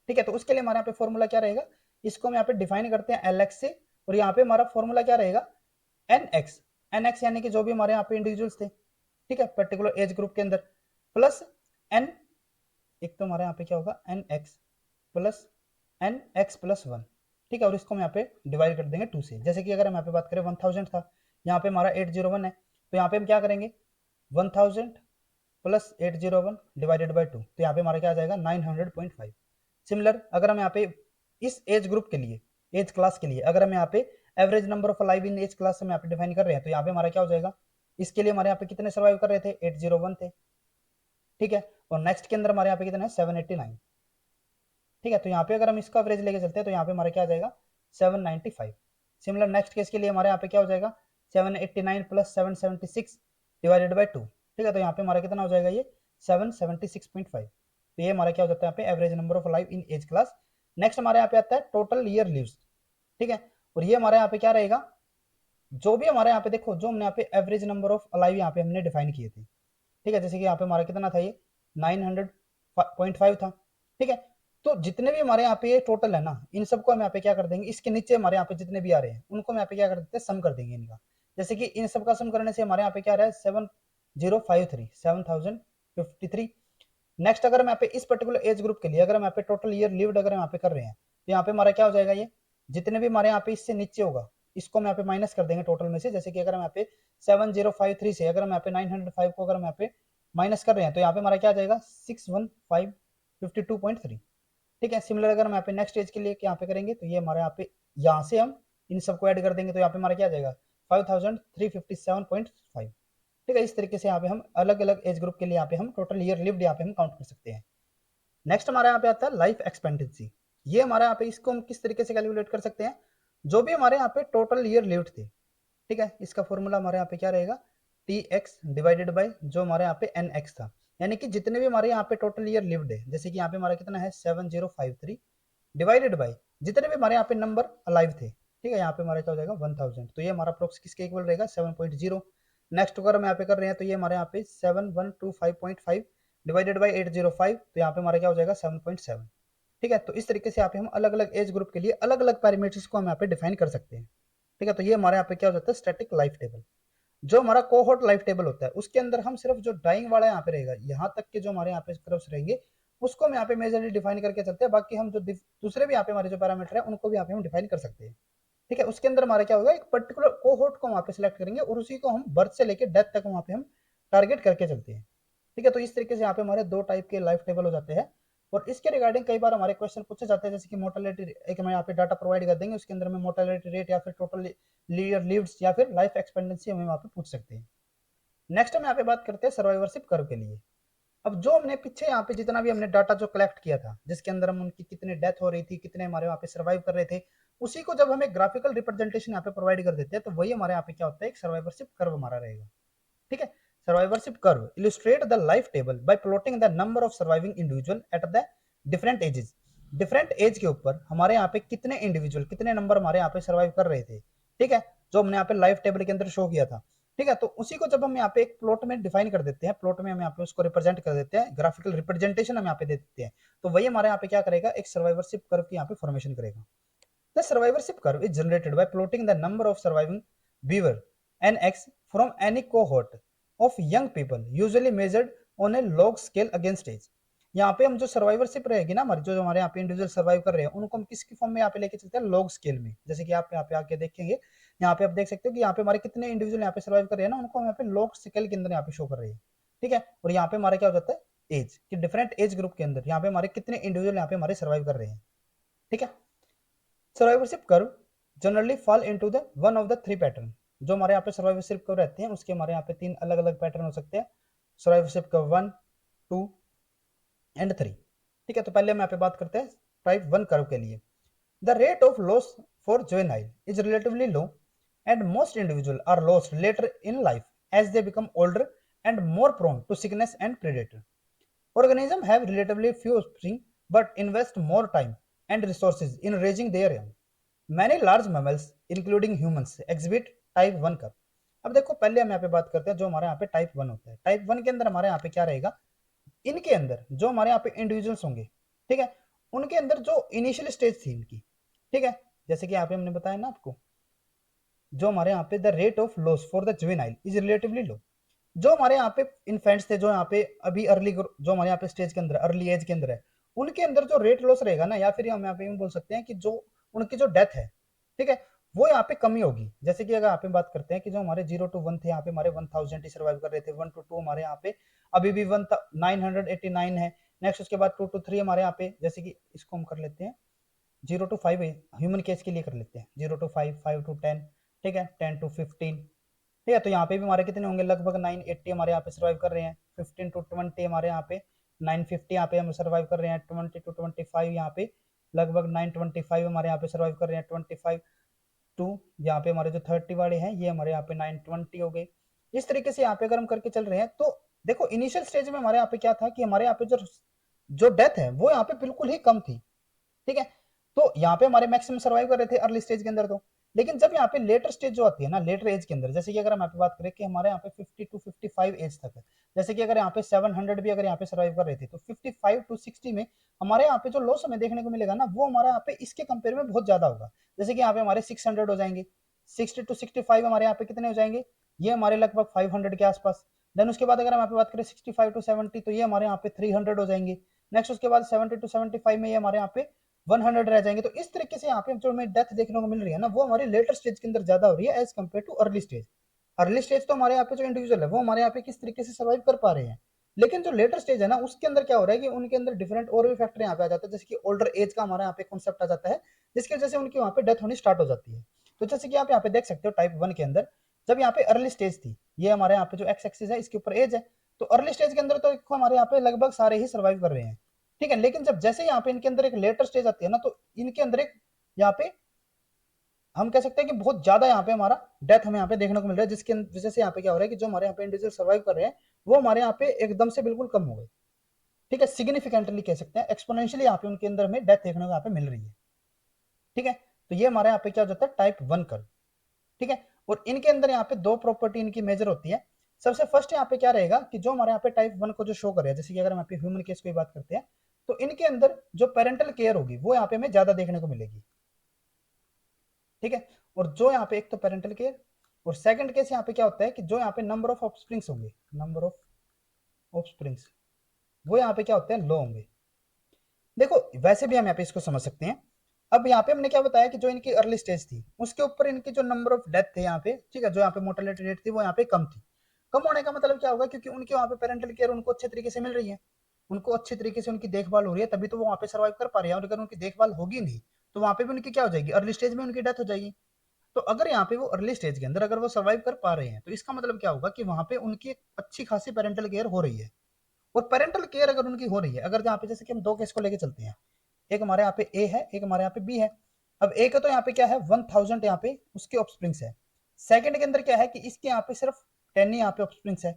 ठीक है। तो उसके लिए हमारे यहाँ पे फॉर्मूला क्या रहेगा, इसको हम यहाँ पे डिफाइन करते हैं LX से, और यहाँ पे हमारा फॉर्मूला क्या रहेगा, NX। NX यानी कि जो भी हमारे यहाँ पे इंडिविजुअल्स थे, ठीक है, पर्टिकुलर एज ग्रुप के अंदर, प्लस N, एक तो हमारे यहाँ पे क्या होगा NX प्लस NX+1, ठीक है, और इसको हम यहाँ पे डिवाइड कर देंगे 2 से। जैसे कि अगर हम यहाँ पे बात करें 1000 था, यहाँ पे हमारा 801 है, तो यहाँ पे हम क्या करेंगे 1000 प्लस 801 डिवाइडेड बाई 2, तो यहाँ पे हमारा क्या आ जाएगा 900.5। सिमिलर अगर हम यहाँ पे इस एज ग्रुप के लिए, एज क्लास के लिए अगर हम यहाँ पे average number of alive in age class हम यहाँ पे डिफाइन कर रहे हैं, तो यहाँ पे हमारा क्या हो जाएगा, इसके लिए हमारे यहाँ पे कितने सर्वाइव कर रहे थे, 801 थे, ठीक है। और नेक्स्ट के अंदर हमारे यहाँ पे कितना है 789, ठीक है। तो यहाँ पे अगर हम इसका एवरेज लेके चलते हैं, तो यहाँ पे हमारा क्या आ जाएगा 795। सिमिलर नेक्स्ट केस के लिए हमारे यहाँ पे क्या हो जाएगा 789 प्लस 776 डिवाइडेड बाई 2, ठीक है। तो यहाँ पे हमारा कितना हो जाएगा ये 776.5। तो ये हमारा क्या हो जाता है यहाँ पे average number of life in age class. Next हमारे यहाँ पे आता है टोटल ईयर लिव्स, ठीक है। और ये हमारे यहाँ पे क्या रहेगा, जो भी हमारे यहाँ पे देखो, जो हमने यहाँ पे एवरेज नंबर ऑफ अलाइव यहाँ पे हमने डिफाइन किए थे, ठीक है। जैसे कि यहाँ पे हमारा कितना था, ये 900.5 था, ठीक है। तो जितने भी हमारे यहाँ पे ये टोटल है ना, इन सबको हम यहाँ पे क्या कर देंगे, इसके नीचे हमारे यहाँ पे जितने भी आ रहे हैं उनको हम यहाँ पे क्या कर देते हैं, सम कर देंगे इनका। जैसे कि इन सबका सम करने से हमारे यहाँ पे क्या रहा है 7053। नेक्स्ट अगर हम यहाँ पे इस पर्टिकुलर एज ग्रुप के लिए अगर हम यहाँ पे टोटल ईयर लिव्ड अगर हम यहाँ पे कर रहे हैं, तो यहाँ पे हमारा क्या हो जाएगा, ये जितने भी हमारे यहाँ पे इससे नीचे होगा इसको हम यहाँ पे माइनस कर देंगे टोटल में से। जैसे कि अगर हम यहाँ पे 7053 से अगर हम यहाँ पे 905 को अगर हम यहाँ पे माइनस कर रहे हैं, तो यहाँ पे हमारा क्या आ जाएगा 61552.3, ठीक है। सिमिलर अगर हम यहाँ पे नेक्स्ट एज के लिए यहाँ पे करेंगे, तो ये हमारे यहाँ पे यहाँ से हम इन सबको ऐड कर देंगे, तो यहाँ पे हमारा क्या आ जाएगा 5357.5, ठीक है। इस तरीके से यहाँ पे हम अलग अलग एज ग्रुप के लिए यहाँ पे हम टोटल ईयर लिव्ड यहाँ पे हम काउंट कर सकते हैं। नेक्स्ट हमारे यहाँ पे आता है लाइफ एक्सपेक्टेंसी। ये हमारे यहाँ पे इसको हम किस तरीके से कैलकुलेट कर सकते हैं, जो भी हमारे यहाँ पे टोटल ईयर लिव्ड थे, ठीक है, इसका फॉर्मूला हमारे यहाँ पे क्या रहेगा TX डिवाइडेड बाई जो हमारे यहाँ पे NX था, यानी कि जितने भी हमारे यहाँ पे टोटल ईयर लिव्ड है, जैसे कि यहाँ पे हमारा कितना है 7053 डिवाइडेड बाई जितने भी हमारे यहाँ पे नंबर अलाइव थे, ठीक है, यहाँ पे हमारा क्या हो जाएगा 1000, तो ये हमारा अप्रोक्स किसके इक्वल रहेगा 7.0। नेक्स्ट अगर हम यहाँ पे कर रहे हैं तो ये हमारे यहाँ पे 7125.5 डिवाइडेड बाई 805, तो यहाँ पे हमारा क्या हो जाएगा 7.7। ठीक है, तो इस तरीके से यहाँ पे हम अलग अलग एज ग्रुप के लिए अलग अलग पैरामीटर्स को हम यहाँ पे डिफाइन कर सकते हैं। ठीक है, तो ये हमारे यहाँ पे क्या हो जाता है स्टैटिक लाइफ टेबल। जो हमारा कोहोर्ट लाइफ टेबल होता है उसके अंदर हम सिर्फ जो डाइंग वाला यहाँ पे रहेगा, यहाँ तक के जो हमारे यहाँ पे कर्व्स रहेंगे उसको हम यहाँ पे मेजरली डिफाइन करके चलते हैं। बाकी हम जो दूसरे भी यहाँ पे हमारे जो पैरामीटर है उनको भी यहाँ पे हम डिफाइन कर सकते हैं। ठीक है, उसके अंदर हमारा क्या होगा, एक पर्टिकुलर कोहोर्ट को वहाँ पे सिलेक्ट करेंगे और उसी को हम बर्थ से लेकर डेथ तक वहाँ पे हम टारगेट करके चलते हैं। ठीक है, तो इस तरीके से यहाँ पे हमारे दो टाइप के लाइफ टेबल हो जाते हैं। और इसके रिगार्डिंग कई बार हमारे क्वेश्चन पूछे जाते हैं, जैसे कि मोर्टेलिटी, एक हम यहाँ पे डाटा प्रोवाइड कर देंगे, उसके अंदर में मोर्टेलिटी रेट या फिर टोटल ईयर लिव्ड या फिर लाइफ एक्सपेक्टेंसी हमें वहाँ पे पूछ सकते हैं। नेक्स्ट हम यहाँ पे बात करते हैं सर्वाइवरशिप कर्व के लिए। अब जो हमने पीछे यहाँ पे जितना भी हमने डाटा जो कलेक्ट किया था, जिसके अंदर हम उनकी कितने डेथ हो रही थी, कितने हमारे वहाँ पे सर्वाइव कर रहे थे, उसी को जब हमें ग्राफिकल रिप्रेजेंटेशन यहाँ पे प्रोवाइड कर देते हैं तो वही हमारे यहाँ पे क्या होता है, एक सर्वाइवरशिप कर्व हमारा रहेगा। ठीक है, survivorship curve illustrate the life table by plotting the number of surviving individual at the different ages. Different age के ऊपर हमारे यहाँ पे कितने इंडिविजुअल, कितने नंबर हमारे यहाँ पे सर्वाइव कर रहे थे। ठीक है, जो हमने यहाँ पे लाइफ टेबल के अंदर शो किया था। ठीक है, तो उसी को जब हम यहाँ पे एक प्लॉट में डिफाइन कर देते हैं, प्लॉट में हम यहाँ पे उसको रिप्रेजेंट कर देते हैं, ग्राफिकल रिप्रेजेंटेशन हम यहाँ पे दे देते हैं, तो वही हमारे यहाँ पे क्या करेगा, एक सर्वाइवरशिप कर्व की यहाँ पे फॉर्मेशन करेगा। The survivorship curve is generated by plotting the number of surviving beaver NX from any cohort of young people usually measured on a log scale against age. यहाँ पे हम जो सर्वाइवरशिप रहेगी ना हमारी, जो हमारे यहाँ पे इंडिविजुअल सर्वाइव कर रहे हैं उनको हम किसकी फॉर्म में यहाँ पे लेके चलते हैं, लॉग स्केल में। जैसे कि आप यहाँ पे आके देखेंगे, यहाँ पे आप देख सकते हो कि यहाँ पे हमारे कितने इंडिविजुअल यहाँ पे सर्वाइव कर रहे हैं ना, उनको हम यहाँ पे लॉग स्केल के अंदर यहाँ पे शो कर रहे हैं। ठीक है, और यहाँ पे हमारा क्या हो जाता है एज, कि डिफरेंट एज ग्रुप के अंदर यहाँ पे हमारे कितने इंडिविजुअल यहाँ पे हमारे सर्वाइव कर रहे हैं। ठीक है, survivorship curve generally fall into the one of the three pattern. जो हमारे यहाँ पे सर्वाइवरशिप कर्व रहते हैं उसके हमारे यहाँ पे तीन अलग अलग पैटर्न हो सकते हैं, सर्वाइवरशिप कर्व 1, 2 एंड 3। ठीक है, तो पहले हम यहाँ पे बात करते हैं टाइप 1 कर्व के लिए। The rate of loss for juvenile is relatively low and most individual are lost later in life as they become older and more prone to sickness and predator. Organisms have relatively few offspring but invest more time and resources in raising their young. Many large mammals, including humans, exhibit type 1 curve. अब देखो पहले हम यहाँ पे बात करते हैं जो हमारे यहाँ पे टाइप 1 होता है। टाइप 1 के अंदर हमारे यहाँ पे क्या रहेगा, इनके अंदर जो हमारे यहाँ पे इंडिविजुअल्स होंगे, ठीक है, उनके अंदर जो इनिशियल स्टेज थी इनकी, ठीक है, जैसे कि यहाँ पे हमने बताया ना आपको, जो हमारे यहाँ पे the rate of loss for the juvenile is relatively लो। जो हमारे यहाँ पे इन्फेंट्स थे, जो यहाँ पे अभी अर्ली, जो हमारे यहाँ पे स्टेज के अंदर अर्ली एज के अंदर है, उनके अंदर जो रेट लॉस रहेगा ना, या फिर हम यहाँ पे बोल सकते हैं कि जो उनकी जो डेथ है, ठीक है, वो यहाँ पे कमी होगी। जैसे कि अगर यहाँ पे बात करते हैं कि जो हमारे 0 to 1 थे, यहाँ पे हमारे 1000 ही सर्वाइव कर रहे थे, 1 to 2 हमारे यहाँ पे अभी भी 989 है। नेक्स्ट उसके बाद 2 to 3 हमारे यहाँ पे, जैसे कि इसको हम कर लेते हैं 0 to 5 ह्यूमन केस के लिए कर लेते हैं, 0 to 5, 5 to 10, ठीक है, 10 to 15। ठीक है, तो यहाँ पे भी हमारे कितने होंगे, लगभग 980 हमारे यहाँ पे सर्वाइव कर रहे हैं। 15 to 20 हमारे यहाँ पे 950 यहाँ पे हम सर्वाइव कर रहे हैं। 20 to 25 यहाँ पे लगभग 925 हमारे यहाँ पे सर्वाइव कर रहे हैं। 25 टू यहाँ पे हमारे जो 30 वाले हैं ये हमारे यहाँ पे 920 हो गए। इस तरीके से यहाँ पे अगर हम करके चल रहे हैं तो देखो इनिशियल स्टेज में हमारे यहाँ पे क्या था कि हमारे यहाँ पे जो डेथ है वो यहाँ पे बिल्कुल ही कम थी। ठीक है, तो यहाँ पे हमारे मैक्सिमम सर्वाइव कर रहे थे अर्ली स्टेज के अंदर। तो लेकिन जब यहाँ पे लेटर स्टेज जो आती है ना, लेटर एज के अंदर, जैसे कि अगर हम यहाँ पे बात करें कि हमारे यहाँ पे 50 to 55 एज तक है, जैसे कि अगर यहाँ पे 700 भी अगर यहाँ पे सर्वाइव कर रहे थे, तो 55 to 60 में हमारे यहाँ पे जो लॉस हमें देखने को मिलेगा ना, वो हमारे यहाँ पे इसके कंपेयर में बहुत ज्यादा होगा। जैसे कि यहाँ पे हमारे 600 हो जाएंगे, 60 to 65 हमारे यहाँ पे कितने हो जाएंगे, ये हमारे लगभग 500 के आसपास। देन उसके बाद अगर हम यहाँ पे बात करें 65 to 70, तो ये हमारे यहाँ पे 300 हो जाएंगे। नेक्स्ट उसके बाद 70 to 75 में ये हमारे यहाँ पे 100 रह जाएंगे। तो इस तरीके से यहाँ पे जो हमें डेथ देखने को मिल रही है ना, वो हमारे लेटर स्टेज के अंदर ज्यादा हो रही है as compare to early stage. Early stage तो हमारे यहाँ पे जो इंडिविजुअल है वो हमारे यहाँ पे किस तरीके से सर्वाइव कर पा रहे हैं, लेकिन जो लेटर स्टेज है ना उसके अंदर क्या हो रहा है कि उनके अंदर डिफरेंट और भी फैक्टर यहाँ पे आ जाता है, जैसे कि ओल्डर एज का हमारा यहाँ पे कॉन्सेप्ट आ जाता है, जिसकी वजह से उनकी वहाँ पे डेथ होनी स्टार्ट हो जाती है। तो जैसे कि आप यहाँ पे देख सकते हो टाइप 1 के अंदर जब यहाँ पे अर्ली स्टेज थी, ये हमारे यहाँ पे जो एक्स एक्सिस है इसके ऊपर एज है, तो अर्ली स्टेज के अंदर तो हमारे यहाँ पे लगभग सारे ही सर्वाइव कर रहे हैं। ठीक है, लेकिन जब जैसे यहाँ पे इनके अंदर एक लेटर स्टेज आती है ना, तो इनके अंदर एक यहाँ पे हम कह सकते हैं कि बहुत ज्यादा यहाँ पे हमारा डेथ हमें यहाँ पे देखने को मिल रहा है, जिसकी वजह से यहाँ पे क्या हो रहा है कि जो हमारे यहाँ पे इंडिविजुअल सर्वाइव कर रहे हैं वो हमारे यहाँ पे एकदम से बिल्कुल कम हो गए। ठीक है, सिग्निफिकेंटली कह सकते हैं, एक्सपोनेंशियली यहाँ पे उनके अंदर हमें डेथ देखने को यहाँ पे मिल रही है। ठीक है, तो ये हमारे यहाँ पे क्या हो जाता है, टाइप 1 कर्व। ठीक है, और इनके अंदर यहाँ पे दो प्रॉपर्टी इनकी मेजर होती है। सबसे फर्स्ट यहाँ पे क्या रहेगा कि जो हमारे यहाँ पे टाइप 1 को जो शो कर रहा है, जैसे कि अगर हम यहाँ पे ह्यूमन केस की बात करते हैं, तो इनके अंदर जो पेरेंटल केयर होगी वो यहाँ पे हमें ज्यादा देखने को मिलेगी। ठीक है, और जो यहाँ पे एक तो पेरेंटल केयर, और सेकंड केस यहाँ पे क्या होता है कि जो यहाँ पे नंबर ऑफ ऑफस्प्रिंग्स होंगे, नंबर ऑफ ऑफस्प्रिंग्स, वो यहाँ पे क्या होते हैं, लो होंगे। देखो वैसे भी हम यहाँ पे इसको समझ सकते हैं। अब यहाँ पे हमने क्या बताया कि जो इनकी अर्ली स्टेज थी उसके ऊपर इनकी जो नंबर ऑफ डेथ थे यहाँ पे, ठीक है, जो यहाँ पे मोर्टेलिटी रेट थी वो यहाँ पे कम थी। कम होने का मतलब क्या होगा, क्योंकि उनके वहाँ पे पेरेंटल केयर उनको अच्छे तरीके से मिल रही है, उनको अच्छे तरीके से उनकी देखभाल हो रही है, तभी तो वो वहाँ पे सर्वाइव कर पा रही है। और अगर उनकी देखभाल होगी नहीं तो वहाँ पे भी उनकी क्या हो जाएगी, अर्ली स्टेज में उनकी डेथ हो जाएगी। तो अगर यहाँ पे वो अर्ली स्टेज के अंदर अगर वो सर्वाइव कर पा रहे हैं तो इसका मतलब क्या होगा कि वहाँ पे उनकी एक अच्छी खासी पेरेंटल केयर हो रही है। और पेरेंटल केयर अगर उनकी हो रही है, अगर यहाँ पे जैसे कि हम दो केस को लेके चलते हैं, एक हमारे यहाँ पे ए है, एक हमारे यहाँ पे बी है। अब ए का तो यहाँ पे क्या है 1000 यहाँ पे उसके ऑफस्प्रिंग्स है। सेकंड के अंदर क्या है कि इसके यहाँ पे सिर्फ 10 ही यहाँ पे ऑफस्प्रिंग्स है।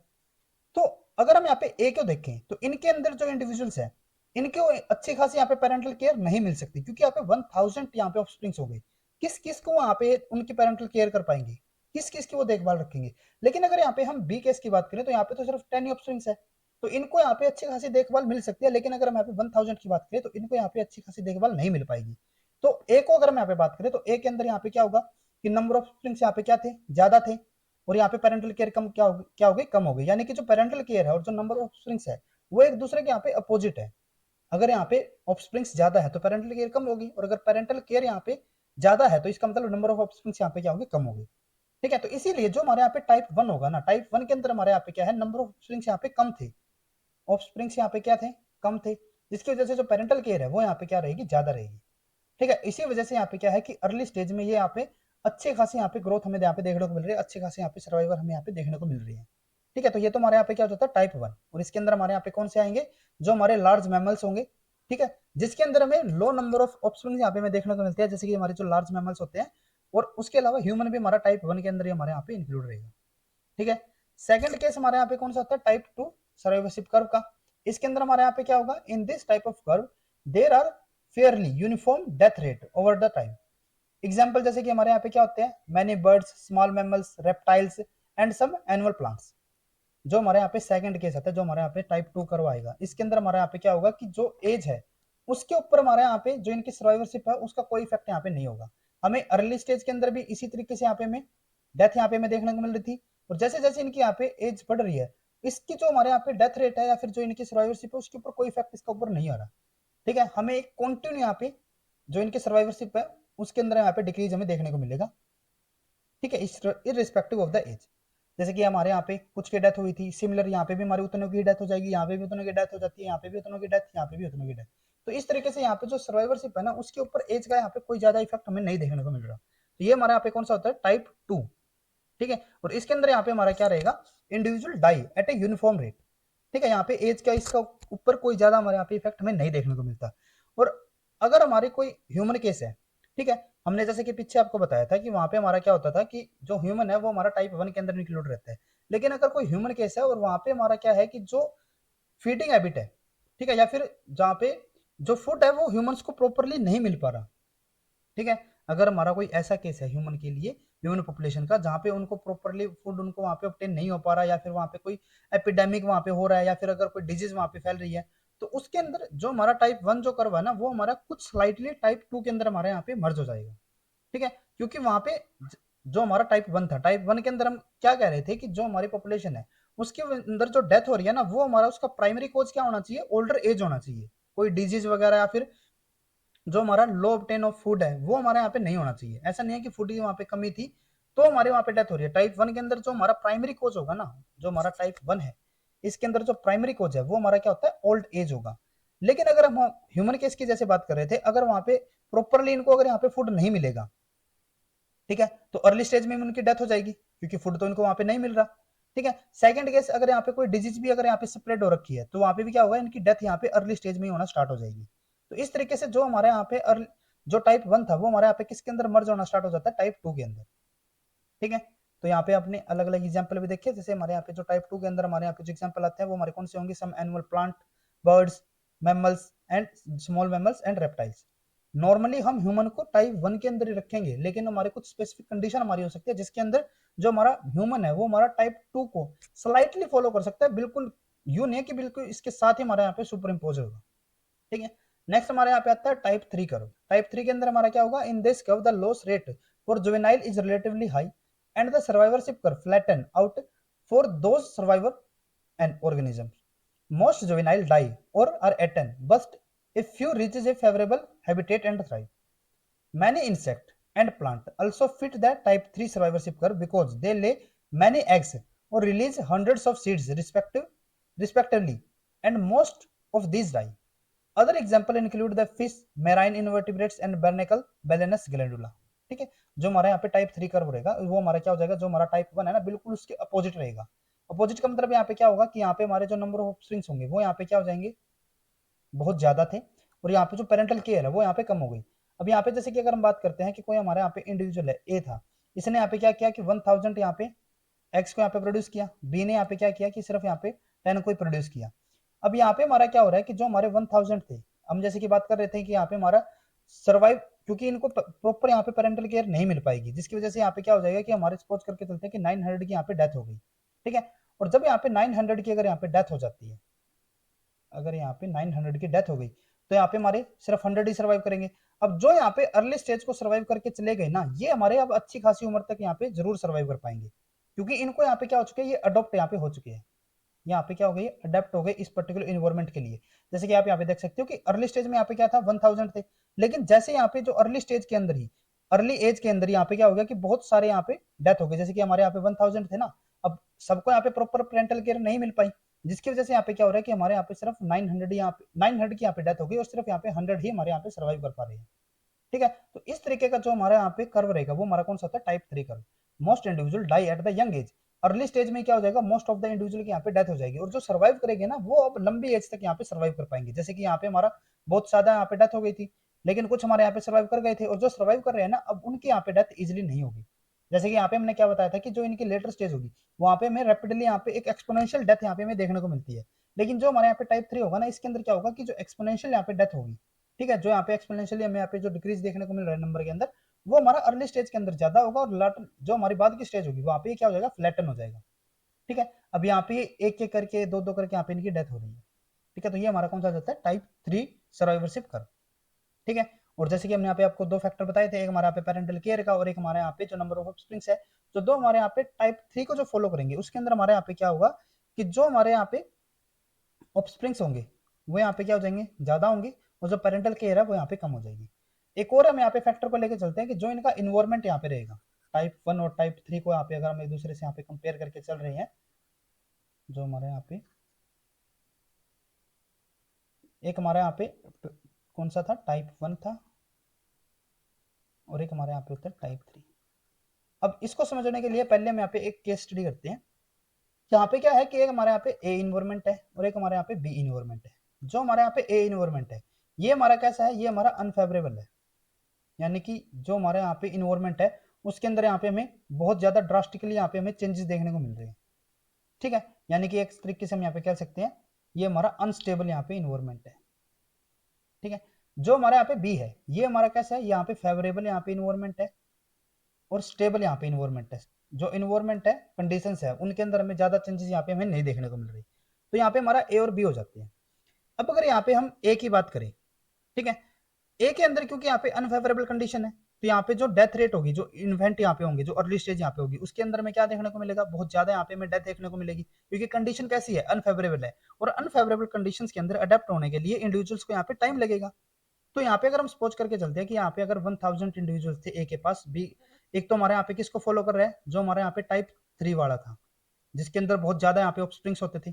तो अगर हम यहाँ पे ए को देखें तो इनके अंदर जो इंडिविजुअल्स है इनको अच्छी खासी यहाँ पे पेरेंटल केयर नहीं मिल सकती, क्योंकि यहाँ पे 1000 यहाँ पे ऑफस्प्रिंग्स हो गए। किस किस को वहाँ पे उनकी पेरेंटल केयर कर पाएंगे, किस किस की वो देखभाल रखेंगे। लेकिन अगर यहाँ पे हम बी केस की बात करें तो यहाँ पे तो सिर्फ 10 ही ऑफस्प्रिंग्स है, तो इनको यहाँ पे अच्छी खासी देखभाल मिल सकती है। लेकिन अगर हम यहाँ पे 1000 की बात करें तो इनको यहाँ पे अच्छी खासी देखभाल नहीं मिल पाएगी। तो ए को अगर हम यहाँ पे बात करें तो ए के अंदर यहाँ पे क्या होगा कि नंबर ऑफ स्प्रिंग्स यहाँ पे क्या थे, ज्यादा थे, और यहाँ पे पेरेंटल केयर कम क्या हो गई, कम हो गई। यानी कि जो पेरेंटल केयर है और जो नंबर ऑफ स्प्रिंग्स है वो एक दूसरे के यहाँ पे अपोजिट है। अगर यहाँ पे ऑफस्प्रिंग्स ज्यादा है तो पेरेंटल केयर कम होगी, और अगर पेरेंटल केयर यहाँ पे ज्यादा है तो इसका मतलब नंबर ऑफ ऑफस्प्रिंग्स यहाँ पे क्या होगी, कम होगी। ठीक है, तो इसीलिए जो हमारे यहाँ पे टाइप 1 होगा ना, टाइप 1 के अंदर हमारे यहाँ पे क्या है, नंबर ऑफ ऑफस्प्रिंग्स यहाँ पे कम थे, ऑफस्प्रिंग्स यहाँ पे क्या थे, कम थे, जिसकी वजह से जो पेरेंटल केयर है वो यहाँ पे क्या रहेगी, ज्यादा रहेगी। ठीक है, इसी वजह से यहाँ पे क्या है कि अर्ली स्टेज में ये यहाँ पे अच्छे खासी यहाँ पे ग्रोथ हमें यहाँ पे देखने को मिल रही है, अच्छे खासी यहाँ पे सर्वाइवर हमें यहाँ पे देखने को मिल रही है। ठीक है, तो ये तो हमारे यहाँ पे क्या हो जाता है टाइप 1, और इसके अंदर हमारे यहाँ पे कौन से आएंगे, जो हमारे लार्ज मैमल्स होंगे। ठीक है, जिसके अंदर हमें लो नंबर ऑफ ऑप्शंस यहाँ पे हमें देखने को मिलते हैं, जैसे कि हमारे जो लार्ज मैमल्स होते हैं, और उसके अलावा ह्यूमन भी हमारा टाइप 1 के अंदर ही हमारे यहाँ पे इंक्लूड रहेगा। ठीक है, सेकंड केस हमारे यहाँ पे कौन सा होता है, टाइप 2 सर्वाइवरशिप कर्व का। इसके अंदर हमारे यहाँ पे क्या होगा, in this type of curve there are fairly uniform death rate over the time. Example जैसे कि हमारे यहाँ पे क्या होते हैं, many birds, small mammals, reptiles and some animal plants. जो हमारे यहाँ पे सेकंड केस आता है, जो हमारे यहाँ पे टाइप 2 कर्व आएगा, इसके अंदर हमारे यहाँ पे क्या होगा कि जो एज है उसके ऊपर हमारे यहाँ पे जो इनकी सर्वाइवरशिप है उसका कोई इफेक्ट यहाँ पे नहीं होगा। हमें अर्ली स्टेज के अंदर भी इसी तरीके से यहाँ पे हमें डेथ यहाँ पे हमें देखने को मिल रही थी, और जैसे जैसे इनकी यहाँ पे एज बढ़ रही है इसकी जो हमारे यहाँ पे डेथ रेट है या फिर जो इनकी सर्वाइवरशिप है उसके ऊपर कोई इफेक्ट इसका ऊपर नहीं आ रहा। ठीक है, हमें एक कंटिन्यू यहाँ पे जो इनकी सर्वाइवरशिप है उसके अंदर यहाँ पे डिक्रीज हमें देखने को मिलेगा। ठीक है, इरिस्पेक्टिव ऑफ द एज। जैसे कि हमारे यहाँ पे कुछ की डेथ हुई थी, सिमिलर यहाँ पे भी हमारे उतनों की डेथ हो जाएगी, यहाँ पे भी उतनों की डेथ हो जाती है, यहाँ पे भी उतनों की डेथ, यहाँ पे भी उतनों की डेथ। तो इस तरीके से यहाँ पे जो सर्वाइवरशिप है ना उसके ऊपर एज का यहाँ पे कोई ज्यादा इफेक्ट हमें नहीं देखने को मिल रहा। तो ये हमारे यहाँ पे कौन सा होता है, टाइप 2। ठीक है, और इसके अंदर यहाँ पे हमारा क्या रहेगा, individual die at a uniform rate. ठीक है, यहाँ पे एज का इसका ऊपर कोई ज्यादा हमारे यहाँ पे इफेक्ट हमें नहीं देखने को मिलता। और अगर हमारे कोई ह्यूमन केस है, ठीक है, हमने जैसे कि पीछे आपको बताया था कि वहां पे हमारा क्या होता था कि जो ह्यूमन है वो हमारा टाइप 1 के अंदर इंक्लूड रहता है। लेकिन अगर कोई ह्यूमन केस है और वहां पे हमारा क्या है कि जो फीडिंग हैबिट है, ठीक है, या फिर जहाँ पे जो फूड है वो ह्यूमंस को प्रॉपरली नहीं मिल पा रहा। ठीक है, अगर हमारा कोई ऐसा केस है ह्यूमन के लिए, ह्यूमन पॉपुलेशन का, जहाँ पे उनको प्रॉपरली फूड उनको वहाँ पे ऑब्टेन नहीं हो पा रहा, या फिर वहाँ पे कोई एपिडेमिक वहाँ पे हो रहा है, या फिर अगर कोई डिजीज वहाँ पे फैल रही है, तो उसके अंदर जो हमारा टाइप 1 जो कर्व है ना वो हमारा कुछ स्लाइटली टाइप 2 के अंदर हमारे यहाँ पे मर्ज हो जाएगा। ठीक है, क्योंकि वहाँ पे जो हमारा टाइप 1 था, टाइप 1 के अंदर हम क्या कह रहे थे कि जो हमारी पॉपुलेशन है उसके अंदर जो डेथ हो रही है ना वो हमारा उसका प्राइमरी कोज क्या होना चाहिए, ओल्डर एज होना चाहिए। कोई डिजीज वगैरह या फिर जो हमारा लो ऑब्टेन ऑफ फूड है वो हमारे यहाँ पे नहीं होना चाहिए। ऐसा नहीं है कि फूड की वहाँ पे कमी थी तो हमारे वहाँ पे डेथ हो रही है। टाइप 1 के अंदर जो हमारा प्राइमरी कोज होगा ना, जो हमारा टाइप 1 है इसके अंदर जो प्राइमरी कोज है वो हमारा क्या होता है, ओल्ड एज होगा। लेकिन अगर हम ह्यूमन केस की जैसे बात कर रहे थे, अगर वहाँ पे प्रॉपरली इनको अगर यहाँ पे फूड नहीं मिलेगा, ठीक है, तो अर्ली स्टेज में उनकी डेथ हो जाएगी क्योंकि फूड तो इनको वहाँ पे नहीं मिल रहा। ठीक है, सेकंड केस अगर यहाँ पे कोई डिजीज भी अगर यहाँ पे स्प्रेड हो रखी है तो वहाँ पे भी क्या होगा, इनकी डेथ यहाँ पे अर्ली स्टेज में ही होना स्टार्ट हो जाएगी। तो इस तरीके से जो हमारे यहाँ पे जो टाइप 1 था वो हमारे यहाँ पे किसके अंदर मर्ज होना स्टार्ट हो जाता है, टाइप 2 के अंदर। ठीक है, तो यहाँ पे अपने अलग अलग एग्जाम्पल भी देखिए, जैसे हमारे यहाँ पे जो टाइप 2 के अंदर हमारे यहाँ पे जो एग्जाम्पल आते हैं वो हमारे कौन से होंगे, some animal plant, birds, mammals and small mammals and reptiles. Normally हम ह्यूमन को टाइप 1 के अंदर ही रखेंगे, लेकिन हमारे कुछ स्पेसिफिक कंडीशन हमारी हो सकती है जिसके अंदर जो हमारा ह्यूमन है वो हमारा टाइप 2 को स्लाइटली फॉलो कर सकता है, बिल्कुल यू नहीं कि बिल्कुल इसके साथ ही हमारे यहाँ पे सुपर इम्पोज होगा। ठीक है, नेक्स्ट हमारे यहाँ पे आता है टाइप 3 कर्व। टाइप 3 के अंदर हमारा क्या होगा, in this curve the loss rate for juvenile is relatively high and the survivorship curve flatten out for those survivor and organisms. Most juvenile die or are eaten, but a few reaches a favorable habitat and thrive. Many insect and plant also fit the type 3 survivorship curve because they lay many eggs or release hundreds of seeds respectively, and most of these die. Other example include the fish, marine invertebrates and barnacle balanus glandula. ठीक है, जो हमारा यहाँ पे type 3 curve रहेगा वो हमारा क्या हो जाएगा, जो हमारा टाइप 1 है ना बिल्कुल उसके अपोजिट रहेगा। अपोजिट का मतलब यहाँ पे क्या होगा कि यहाँ पे हमारे जो नंबर ऑफ स्ट्रिंग्स होंगे वो यहाँ पे क्या हो जाएंगे, बहुत ज्यादा थे, और यहाँ पे जो पेरेंटल केयर है वो यहाँ पे कम हो गई। अब यहाँ पे जैसे कि अगर हम बात करते हैं कि कोई हमारे यहाँ पे इंडिविजुअल है, ए था, इसने यहाँ पे क्या किया कि 1000 यहाँ पे एक्स को यहाँ पे प्रोड्यूस किया, बी ने यहाँ पे क्या किया कि सिर्फ यहाँ पे 10 को ही प्रोड्यूस किया। अब यहाँ पे हमारा क्या हो रहा है कि जो हमारे 1000 थे, हम जैसे कि बात कर रहे थे कि यहाँ पे हमारा सर्वाइव, क्योंकि इनको प्रॉपर यहाँ पे पेरेंटल केयर नहीं मिल पाएगी, जिसकी वजह से यहाँ पे क्या हो जाएगा कि हमारे सपोज करके चलते हैं कि 900 की यहाँ पे डेथ हो गई। ठीक है, और जब यहाँ पे 900 की अगर यहाँ पे डेथ हो जाती है, अगर यहाँ पे 900 की डेथ हो गई तो यहाँ पे हमारे सिर्फ 100 ही सर्वाइव करेंगे। अब जो यहाँ पे अर्ली स्टेज को सर्वाइव करके चले गए ना, ये हमारे अब अच्छी खासी उम्र तक यहाँ पे जरूर सर्वाइव कर पाएंगे, क्योंकि इनको यहाँ पे क्या हो चुके हैं, ये अडॉप्ट यहाँ पे हो चुके हैं, यहाँ पे क्या हो गई, अडेप्ट हो गए इस पर्टिकुलर इन्वायरमेंट के लिए। जैसे कि आप यहाँ पे देख सकते हो कि अर्ली स्टेज में यहाँ पे क्या था, 1000 थे, लेकिन जैसे यहाँ पे जो अर्ली स्टेज के अंदर ही, अर्ली एज के अंदर यहाँ पे क्या हो गया कि बहुत सारे यहाँ पे डेथ हो गए। जैसे कि हमारे यहाँ पे 1000 थे ना, अब सबको यहाँ पे प्रॉपर पेरेंटल केयर नहीं मिल पाई, जिसकी वजह से यहाँ पे क्या हो रहा है कि हमारे यहाँ पे सिर्फ 900 यहाँ पे 900 की यहाँ पे डेथ हो गई, और सिर्फ यहाँ पे 100 ही हमारे यहाँ पे सर्वाइव कर पा रहे हैं। ठीक है, तो इस तरीके का जो हमारा यहाँ पे कर्व रहेगा वो हमारा कौन सा होता है, type 3 curve. Most individual die at the young age, early stage में क्या हो जाएगा, मोस्ट ऑफ द इंडिविजुअल की यहाँ पे डेथ हो जाएगी, और जो सर्वाइव करेंगे ना वो अब लंबी एज तक यहाँ पे सर्वाइव कर पाएंगे। जैसे कि यहाँ पे हमारा बहुत ज्यादा यहाँ पे डेथ हो गई थी, लेकिन कुछ हमारे यहाँ पे सर्वाइव कर गए थे, और जो सर्वाइव कर रहे हैं ना अब उनकी यहाँ पे डेथ इजिली नहीं होगी। जैसे कि यहाँ पे हमने क्या बताया था कि जो इनकी लेटर स्टेज होगी वहाँ पे हमें रैपिडली यहाँ पे एक एक्सपोनेंशियल डेथ यहाँ पे हमें देखने को मिलती है, लेकिन जो हमारे यहाँ पे टाइप 3 होगा ना, इसके अंदर क्या होगा कि जो एक्सपोनेंशियल यहाँ पे डेथ होगी, ठीक है, जो यहाँ पे एक्सपोनेंशियली हमें यहाँ पे जो डिक्रीज देखने को मिल रहा है नंबर के अंदर, वो हमारा अर्ली स्टेज के अंदर ज्यादा होगा, और लाटर जो हमारी बाद की स्टेज होगी वहाँ पे क्या हो जाएगा, फ्लैटन हो जाएगा। ठीक है, अब यहाँ पे एक एक करके दो दो करके यहाँ पे इनकी डेथ हो रही है। ठीक है, तो ये हमारा कौन सा जाता है, टाइप 3 सर्वाइवरशिप कर्व। ठीक है, और जैसे कि हमने यहाँ पे आपको दो फैक्टर बताए थे, एक हमारे यहाँ पे पेरेंटल केयर का और एक हमारे यहाँ पे जो नंबर ऑफ ऑफस्प्रिंग्स है, तो दो हमारे यहाँ पे टाइप 3 को जो फॉलो करेंगे उसके अंदर हमारे यहाँ पे क्या होगा कि जो हमारे यहाँ पे ऑफस्प्रिंग्स होंगे वो यहाँ पे क्या हो जाएंगे, ज्यादा होंगे, और जो पेरेंटल केयर है वो यहाँ पे कम हो जाएगी। एक और हम यहाँ पे फैक्टर को लेकर चलते हैं कि जो इनका इन्वायरमेंट यहाँ पे रहेगा, टाइप 1 और टाइप 3 को यहाँ पे अगर हम एक दूसरे से यहाँ पे कंपेयर करके चल रहे हैं, जो हमारे यहाँ पे एक हमारे यहाँ पे कौन सा था, टाइप 1 था, और एक हमारे यहाँ पे होता है टाइप 3। अब इसको समझने के लिए पहले हम यहाँ पे एक केस स्टडी करते हैं। यहाँ पे क्या है कि एक हमारे यहाँ पे ए इन्वायरमेंट है और एक हमारे यहाँ पे बी इन्वायरमेंट है। जो हमारे यहाँ पे ए इन्वायरमेंट है ये हमारा कैसा है, ये हमारा अनफेवरेबल है, यानी कि जो हमारे यहाँ पे इन्वायरमेंट है उसके अंदर यहाँ पे हमें बहुत ज्यादा ड्रास्टिकली यहाँ पे हमें चेंजेस देखने को मिल रहे हैं। ठीक है, यानी कि एक तरीके से हम यहाँ पे कह सकते हैं ये हमारा अनस्टेबल यहाँ पे इन्वायरमेंट है। ठीक है, जो हमारे यहाँ पे बी है ये हमारा कैसा है, यहाँ पे फेवरेबल यहाँ पे इन्वायरमेंट है और स्टेबल यहाँ पे इन्वायरमेंट है। जो इन्वायरमेंट है, कंडीशंस है, उनके अंदर हमें ज्यादा चेंजेस यहाँ पे हमें नहीं देखने को मिल रही, तो यहाँ पे हमारा ए और बी हो जाते हैं। अब अगर यहाँ पे हम ए की बात करें, ठीक है, ए के अंदर क्योंकि यहाँ पे अनफेवरेबल कंडीशन है, तो यहाँ पे जो डेथ रेट होगी, जो इन्वेंट यहाँ पे होंगे, जो अर्ली स्टेज यहाँ पे होगी, उसके अंदर में क्या देखने को मिलेगा, बहुत ज्यादा यहाँ पे हमें डेथ देखने को मिलेगी, क्योंकि कंडीशन कैसी है, अनफेवरेबल है, और अनफेवरेबल कंडीशंस के अंदर अडेप्ट होने के लिए इंडिविजुअल्स को यहाँ पे टाइम लगेगा। तो यहाँ पे अगर हम सपोज करके चलते हैं कि यहाँ पे अगर 1000 इंडिविजुअल्स थे ए के पास, बी एक तो हमारे यहाँ पे किसको फॉलो कर रहा है, जो हमारे यहाँ पे टाइप 3 वाला था, जिसके अंदर बहुत ज्यादा यहाँ पे ऑफस्प्रिंग्स होते थे।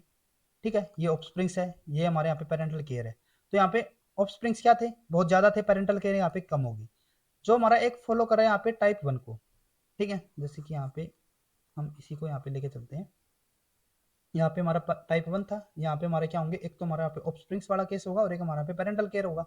ठीक है, ये ऑफस्प्रिंग्स है, ये हमारे यहाँ पे पेरेंटल केयर है, तो यहाँ पे ऑफस्प्रिंग्स क्या थे, बहुत ज्यादा थे, पेरेंटल केयर यहाँ पे कम होगी। जो हमारा एक फॉलो कर रहा है यहाँ पे टाइप 1 को, ठीक है, जैसे कि यहाँ पे हम इसी को यहाँ पे लेके चलते हैं, यहाँ पे हमारा टाइप 1 था, यहाँ पे हमारे क्या होंगे, एक तो हमारा यहाँ पे ऑफस्प्रिंग्स वाला केस होगा और एक हमारा पे पेरेंटल केयर होगा।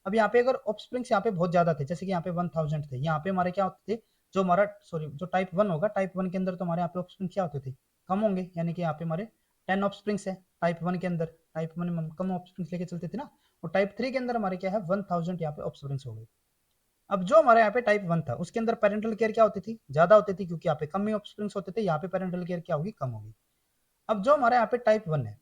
अब यहाँ पे अगर ऑफस्प्रिंग्स यहाँ पे बहुत ज्यादा थे, जैसे कि यहाँ पे 1000 थे, यहाँ पे हमारे क्या होते थे, जो हमारा सॉरी जो टाइप 1 होगा, टाइप 1 के अंदर तो हमारे यहाँ पे ऑफस्प्रिंग्स क्या होते थे, कम होंगे, यानी कि यहाँ पे हमारे 10 ऑफस्प्रिंग्स है टाइप 1 के अंदर, टाइप 1 में हम कम ऑफस्प्रिंग्स लेके चलते थे ना, और टाइप 3 के अंदर हमारे क्या है 1000 यहाँ पे ऑफस्प्रिंग्स हो गए। अब जो हमारे यहाँ पे टाइप 1 था उसके अंदर पेरेंटल केयर क्या होती थी, ज्यादा होती थी, क्योंकि यहाँ पे कम ही ऑफस्प्रिंग्स होते थे, यहाँ पे पेरेंटल केयर क्या होगी, कम होगी। अब जो हमारे यहाँ पे टाइप 1 है,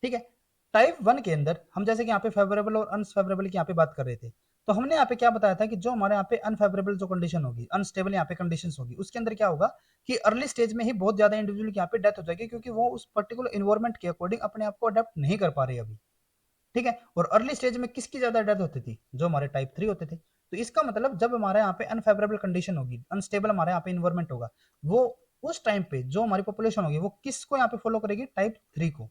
ठीक है, टाइप 1 के अंदर हम जैसे कि यहाँ पे फेवरेबल और अनफेवरेबल की यहाँ पे बात कर रहे थे, तो हमने यहाँ पे क्या बताया था कि जो हमारे यहाँ पे अनफेवरेबल जो कंडीशन होगी, अनस्टेबल यहाँ पे कंडीशन होगी, उसके अंदर क्या होगा कि अर्ली स्टेज में ही बहुत ज्यादा इंडिविजुअल की यहाँ पे डेथ हो जाएगी, क्योंकि वो उस पर्टिकुलर इन्वायरमेंट के अकॉर्डिंग अपने आप को अडेप्ट नहीं कर पा रहे अभी, ठीक है। और अर्ली स्टेज में किसकी ज्यादा डेथ होती थी, जो हमारे टाइप 3 होते थे। तो इसका मतलब जब हमारे यहाँ पे अनफेवरेबल कंडीशन होगी, अनस्टेबल हमारे यहाँ पे इन्वायरमेंट होगा, वो उस टाइम पे जो हमारी पॉपुलेशन होगी वो किसको यहाँ पे फॉलो करेगी, टाइप 3 को।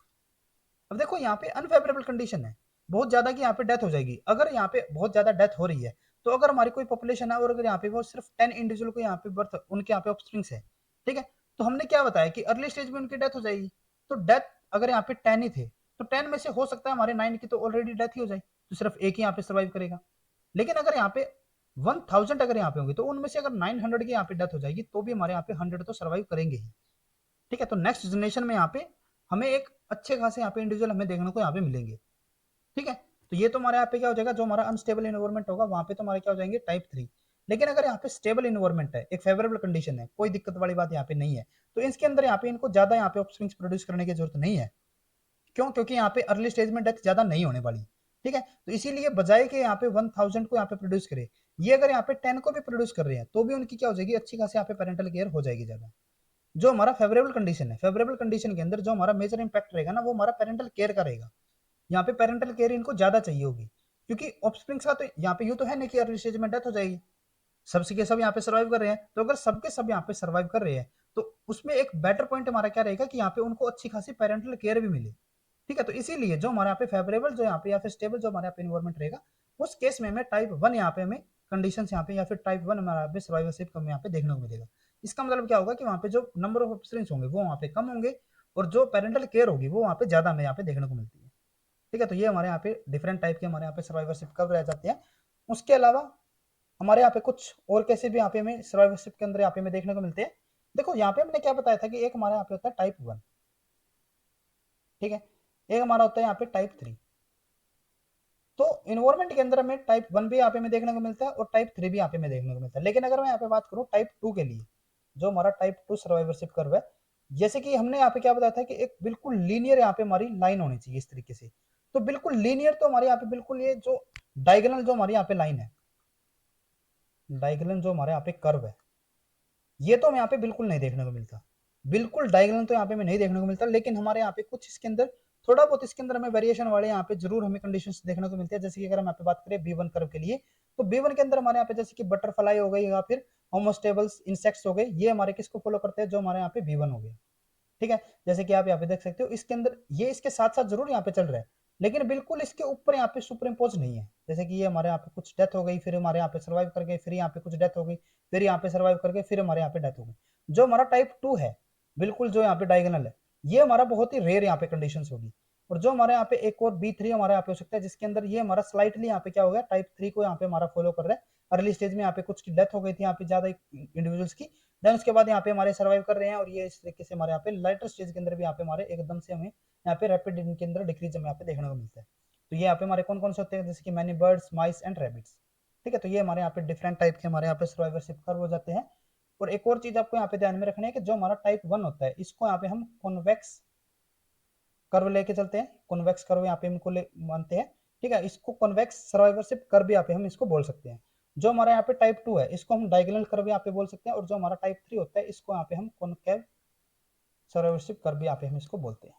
अब देखो यहाँ पे अनफेवरेबल कंडीशन है, बहुत ज्यादा की यहाँ पे डेथ हो जाएगी। अगर यहाँ पे बहुत ज्यादा डेथ हो रही है, तो अगर हमारी कोई पॉपुलेशन है और अगर यहाँ पे वो सिर्फ 10 इंडिविजुअल को यहाँ पे बर्थ उनके यहाँ पे ऑफस्प्रिंग्स है, ठीक है, तो हमने क्या बताया कि अर्ली स्टेज में उनकी डेथ हो जाएगी। तो डेथ अगर यहाँ पे 10 ही थे, तो 10 में से हो सकता है हमारे 9 की तो ऑलरेडी डेथ ही हो जाए, तो सिर्फ एक ही यहाँ पे सर्वाइव करेगा। लेकिन अगर यहाँ पे 1000 अगर यहाँ पे होंगे, तो उनमें से अगर 900 की यहाँ पे डेथ हो जाएगी, तो भी हमारे यहाँ पे 100 तो सर्वाइव करेंगे ही, ठीक है। तो नेक्स्ट जनरेशन में यहाँ पे हमें एक अच्छे खासे यहाँ पे इंडिविजुअल हमें देखने को यहाँ पे मिलेंगे, ठीक है। तो ये तो हमारे यहाँ पे क्या हो जाएगा, जो हमारा अनस्टेबल इन्वायरमेंट होगा वहां पे तो हमारे क्या हो जाएंगे, टाइप 3। लेकिन अगर यहाँ पे स्टेबल इन्वायरमेंट है, एक फेवरेबल कंडीशन है, कोई दिक्कत वाली बात यहाँ पे नहीं है, तो इसके अंदर यहाँ पे इनको ज्यादा यहाँ पे ऑफस्प्रिंग्स प्रोड्यूस करने की जरूरत नहीं है। क्यों, क्योंकि यहाँ पे अर्ली स्टेज में डेथ ज्यादा नहीं होने वाली, ठीक है। तो इसीलिए बजाय के यहाँ पे 1000 को यहाँ पे प्रोड्यूस करे, ये अगर यहाँ पे 10 को भी प्रोड्यूस कर रहे हैं, तो भी उनकी क्या हो जाएगी, अच्छी खासी यहाँ पे पेरेंटल केयर हो जाएगी ज्यादा। जो हमारा फेवरेबल कंडीशन है, फेवरेबल कंडीशन के अंदर जो हमारा मेजर इंपैक्ट रहेगा ना, वो हमारा पेरेंटल केयर का रहेगा। यहाँ पे पेरेंटल केयर इनको ज्यादा चाहिए होगी, क्योंकि ऑफस्प्रिंग्स का तो यहाँ पे यूं तो है नहीं कि अर्ली स्टेज में डेथ हो जाएगी, सबसे के सब यहाँ पे सर्वाइव कर रहे हैं। तो अगर सबके सब यहाँ पे सर्वाइव कर रहे हैं, तो उसमें एक बेटर पॉइंट हमारा क्या रहेगा कि यहाँ पे उनको अच्छी खासी पेरेंटल केयर भी मिले, ठीक है। तो इसीलिए जो हमारे यहाँ पे फेवरेबल जो यहाँ पे या फिर स्टेबल जो हमारे यहाँ पे इन्वायरमेंट रहेगा, उस केस में हमें टाइप 1 यहाँ पे हमें कंडीशन यहाँ पे या फिर टाइप 1 हमारा यहाँ पे सर्वाइवरशिप कम यहाँ पे देखने को मिलेगा। इसका मतलब क्या होगा कि वहाँ पे जो नंबर ऑफ ऑफस्प्रिंग्स होंगे वो वहाँ पे कम होंगे, और जो पेरेंटल केयर होगी वो वहाँ पे ज्यादा हमें यहाँ पे देखने को मिलती है, ठीक है। तो ये हमारे यहाँ पे डिफरेंट टाइप के हमारे यहाँ पे सर्वाइवरशिप कब रह जाते हैं। उसके अलावा हमारे यहाँ पे कुछ और कैसे भी यहाँ पे हमें सर्वाइवरशिप के अंदर यहाँ पे हमें देखने को मिलते हैं। देखो यहाँ पे हमने क्या बताया था कि एक हमारे यहाँ पे होता है टाइप 1, ठीक है, एक हमारा होता है यहाँ पे टाइप 3। तो इन्वायरमेंट के अंदर हमें टाइप 1 भी यहाँ पे हमें देखने को मिलता है और टाइप 3 भी यहाँ पे हमें देखने को मिलता है। लेकिन अगर मैं यहाँ पे बात करूँ टाइप 2 के लिए, जो हमारा टाइप 2 सर्वाइवरशिप कर्व है, जैसे कि हमने यहाँ पे क्या बताया था कि एक बिल्कुल लीनियर यहाँ पे हमारी लाइन होनी चाहिए इस तरीके से। तो बिल्कुल लीनियर तो हमारे यहाँ पे बिल्कुल ये जो डायगोनल जो हमारे यहाँ पे लाइन है, डायगोनल जो हमारे यहाँ पे कर्व है, ये तो हमें यहाँ पे बिल्कुल नहीं देखने को मिलता, बिल्कुल डायगोनल तो यहाँ पे हमें नहीं देखने को मिलता। लेकिन हमारे यहाँ पे कुछ इसके अंदर थोड़ा बहुत इसके अंदर हमें वेरिएशन वाले यहाँ पे जरूर हमें कंडीशंस देखने को मिलते हैं। जैसे कि अगर हम यहाँ पे बात करें B1 कर्व के लिए, तो B1 के अंदर हमारे यहाँ पे जैसे कि बटरफ्लाई हो गई या फिर होमोस्टेबल्स इंसेक्ट्स हो गए, ये हमारे किसको फॉलो करते हैं, जो हमारे यहाँ पे B1 हो गया, ठीक है। जैसे कि आप यहाँ पे देख सकते हो इसके अंदर ये इसके साथ साथ जरूर यहाँ पे चल रहा है, लेकिन बिल्कुल इसके ऊपर यहाँ पे सुपर इम्पोज नहीं है। जैसे कि ये हमारे यहाँ पे कुछ डेथ हो गई, फिर हमारे यहाँ पे सर्वाइव कर गए, फिर यहाँ पे कुछ डेथ हो गई, फिर यहाँ पे सर्वाइव कर गए, फिर हमारे यहाँ पे डेथ हो गई। जो हमारा टाइप 2 है, बिल्कुल जो यहाँ पे डायगोनल है, ये हमारा बहुत ही रेयर यहाँ पे कंडीशन होगी। और जो हमारे यहाँ पे एक और B3 हमारे यहाँ पे हो सकता है, जिसके अंदर ये हमारा स्लाइटली यहाँ पे क्या हो गया, टाइप 3 को यहाँ पे हमारा फॉलो कर रहा है। अर्ली स्टेज में यहाँ पे कुछ की डेथ हो गई थी यहाँ पे ज्यादा इंडिविजुअल्स की, देन उसके बाद यहाँ पे हमारे सर्वाइव कर रहे हैं, और ये इस तरीके से हमारे यहाँ पे लाइटर स्टेज के अंदर भी यहाँ पे हमारे एकदम से हमें यहाँ पे रैपिड इनके अंदर डिक्रीज हमें यहाँ पे देखने को मिलता है। तो ये यहाँ पे हमारे कौन कौन से होते हैं, जैसे कि many birds, mice and rabbits, ठीक है। तो ये हमारे यहाँ पे डिफरेंट टाइप के हमारे यहाँ पे सर्वाइवरशिप कर्व हो जाते हैं। और एक और चीज आपको यहाँ पे ध्यान में रखनी है कि जो हमारा टाइप 1 होता है, इसको यहाँ पे हम कॉन्वेक्स कर्व लेके चलते हैं, कॉन्वेक्स कर्व यहाँ पे इनको मानते हैं, ठीक है। इसको कॉन्वेक्स सर्वाइवरशिप कर्व यहाँ पे हम इसको बोल सकते हैं। जो हमारा यहाँ पे टाइप 2 है, इसको हम डायगोनल कर्व यहाँ पे बोल सकते हैं, और जो हमारा टाइप 3 होता है, इसको यहाँ पे हम कॉनकेव सर्वाइवरशिप कर्व यहाँ पे हम इसको बोलते हैं,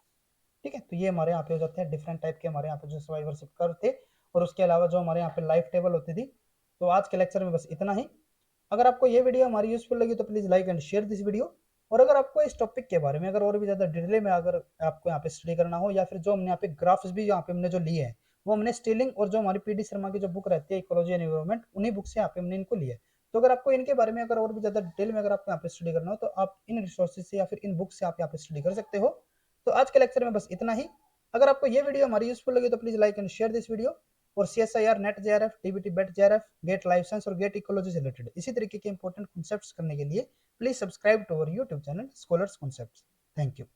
ठीक है। तो ये हमारे यहाँ पे हो जाते हैं डिफरेंट टाइप के हमारे यहाँ पे जो सर्वाइवरशिप कर्व थे। और उसके अलावा जो हमारे यहाँ पे लाइफ टेबल होती थी। तो आज के लेक्चर में बस इतना ही। अगर आपको ये वीडियो हमारी यूजफुल लगी तो please like and share this video. और अगर आपको इस टॉपिक के बारे में अगर और भी ज्यादा डिटेल में अगर आपको यहाँ पे स्टडी करना हो, या फिर जो हमने यहाँ पे ग्राफ्स भी यहाँ पे हमने जो लिए हैं, वो हमने स्टीलिंग और जो हमारी पीडी शर्मा की जो बुक रहती है इकोलॉजी एंड एनवायरनमेंट, उन्हीं बुक से यहाँ पे हमने इनको लिया है। तो अगर आपको इनके बारे में अगर और भी ज्यादा डिटेल में अगर आपको यहाँ पे स्टडी करना हो, तो आप इन रिसोर्सेज से या फिर इन बुक से आप यहाँ पे स्टडी कर सकते हो। तो आज के लेक्चर में बस इतना ही। अगर आपको ये वीडियो हमारी यूजफुल लगी तो please like and share this video. और CSIR, NET JRF, DBT, BET JRF, GATE life science और गेट इकोलॉजी से रिलेटेड इसी तरीके के इंपॉर्टेंट कॉन्सेप्ट्स करने के लिए please subscribe to our YouTube channel scholars concepts. Thank you.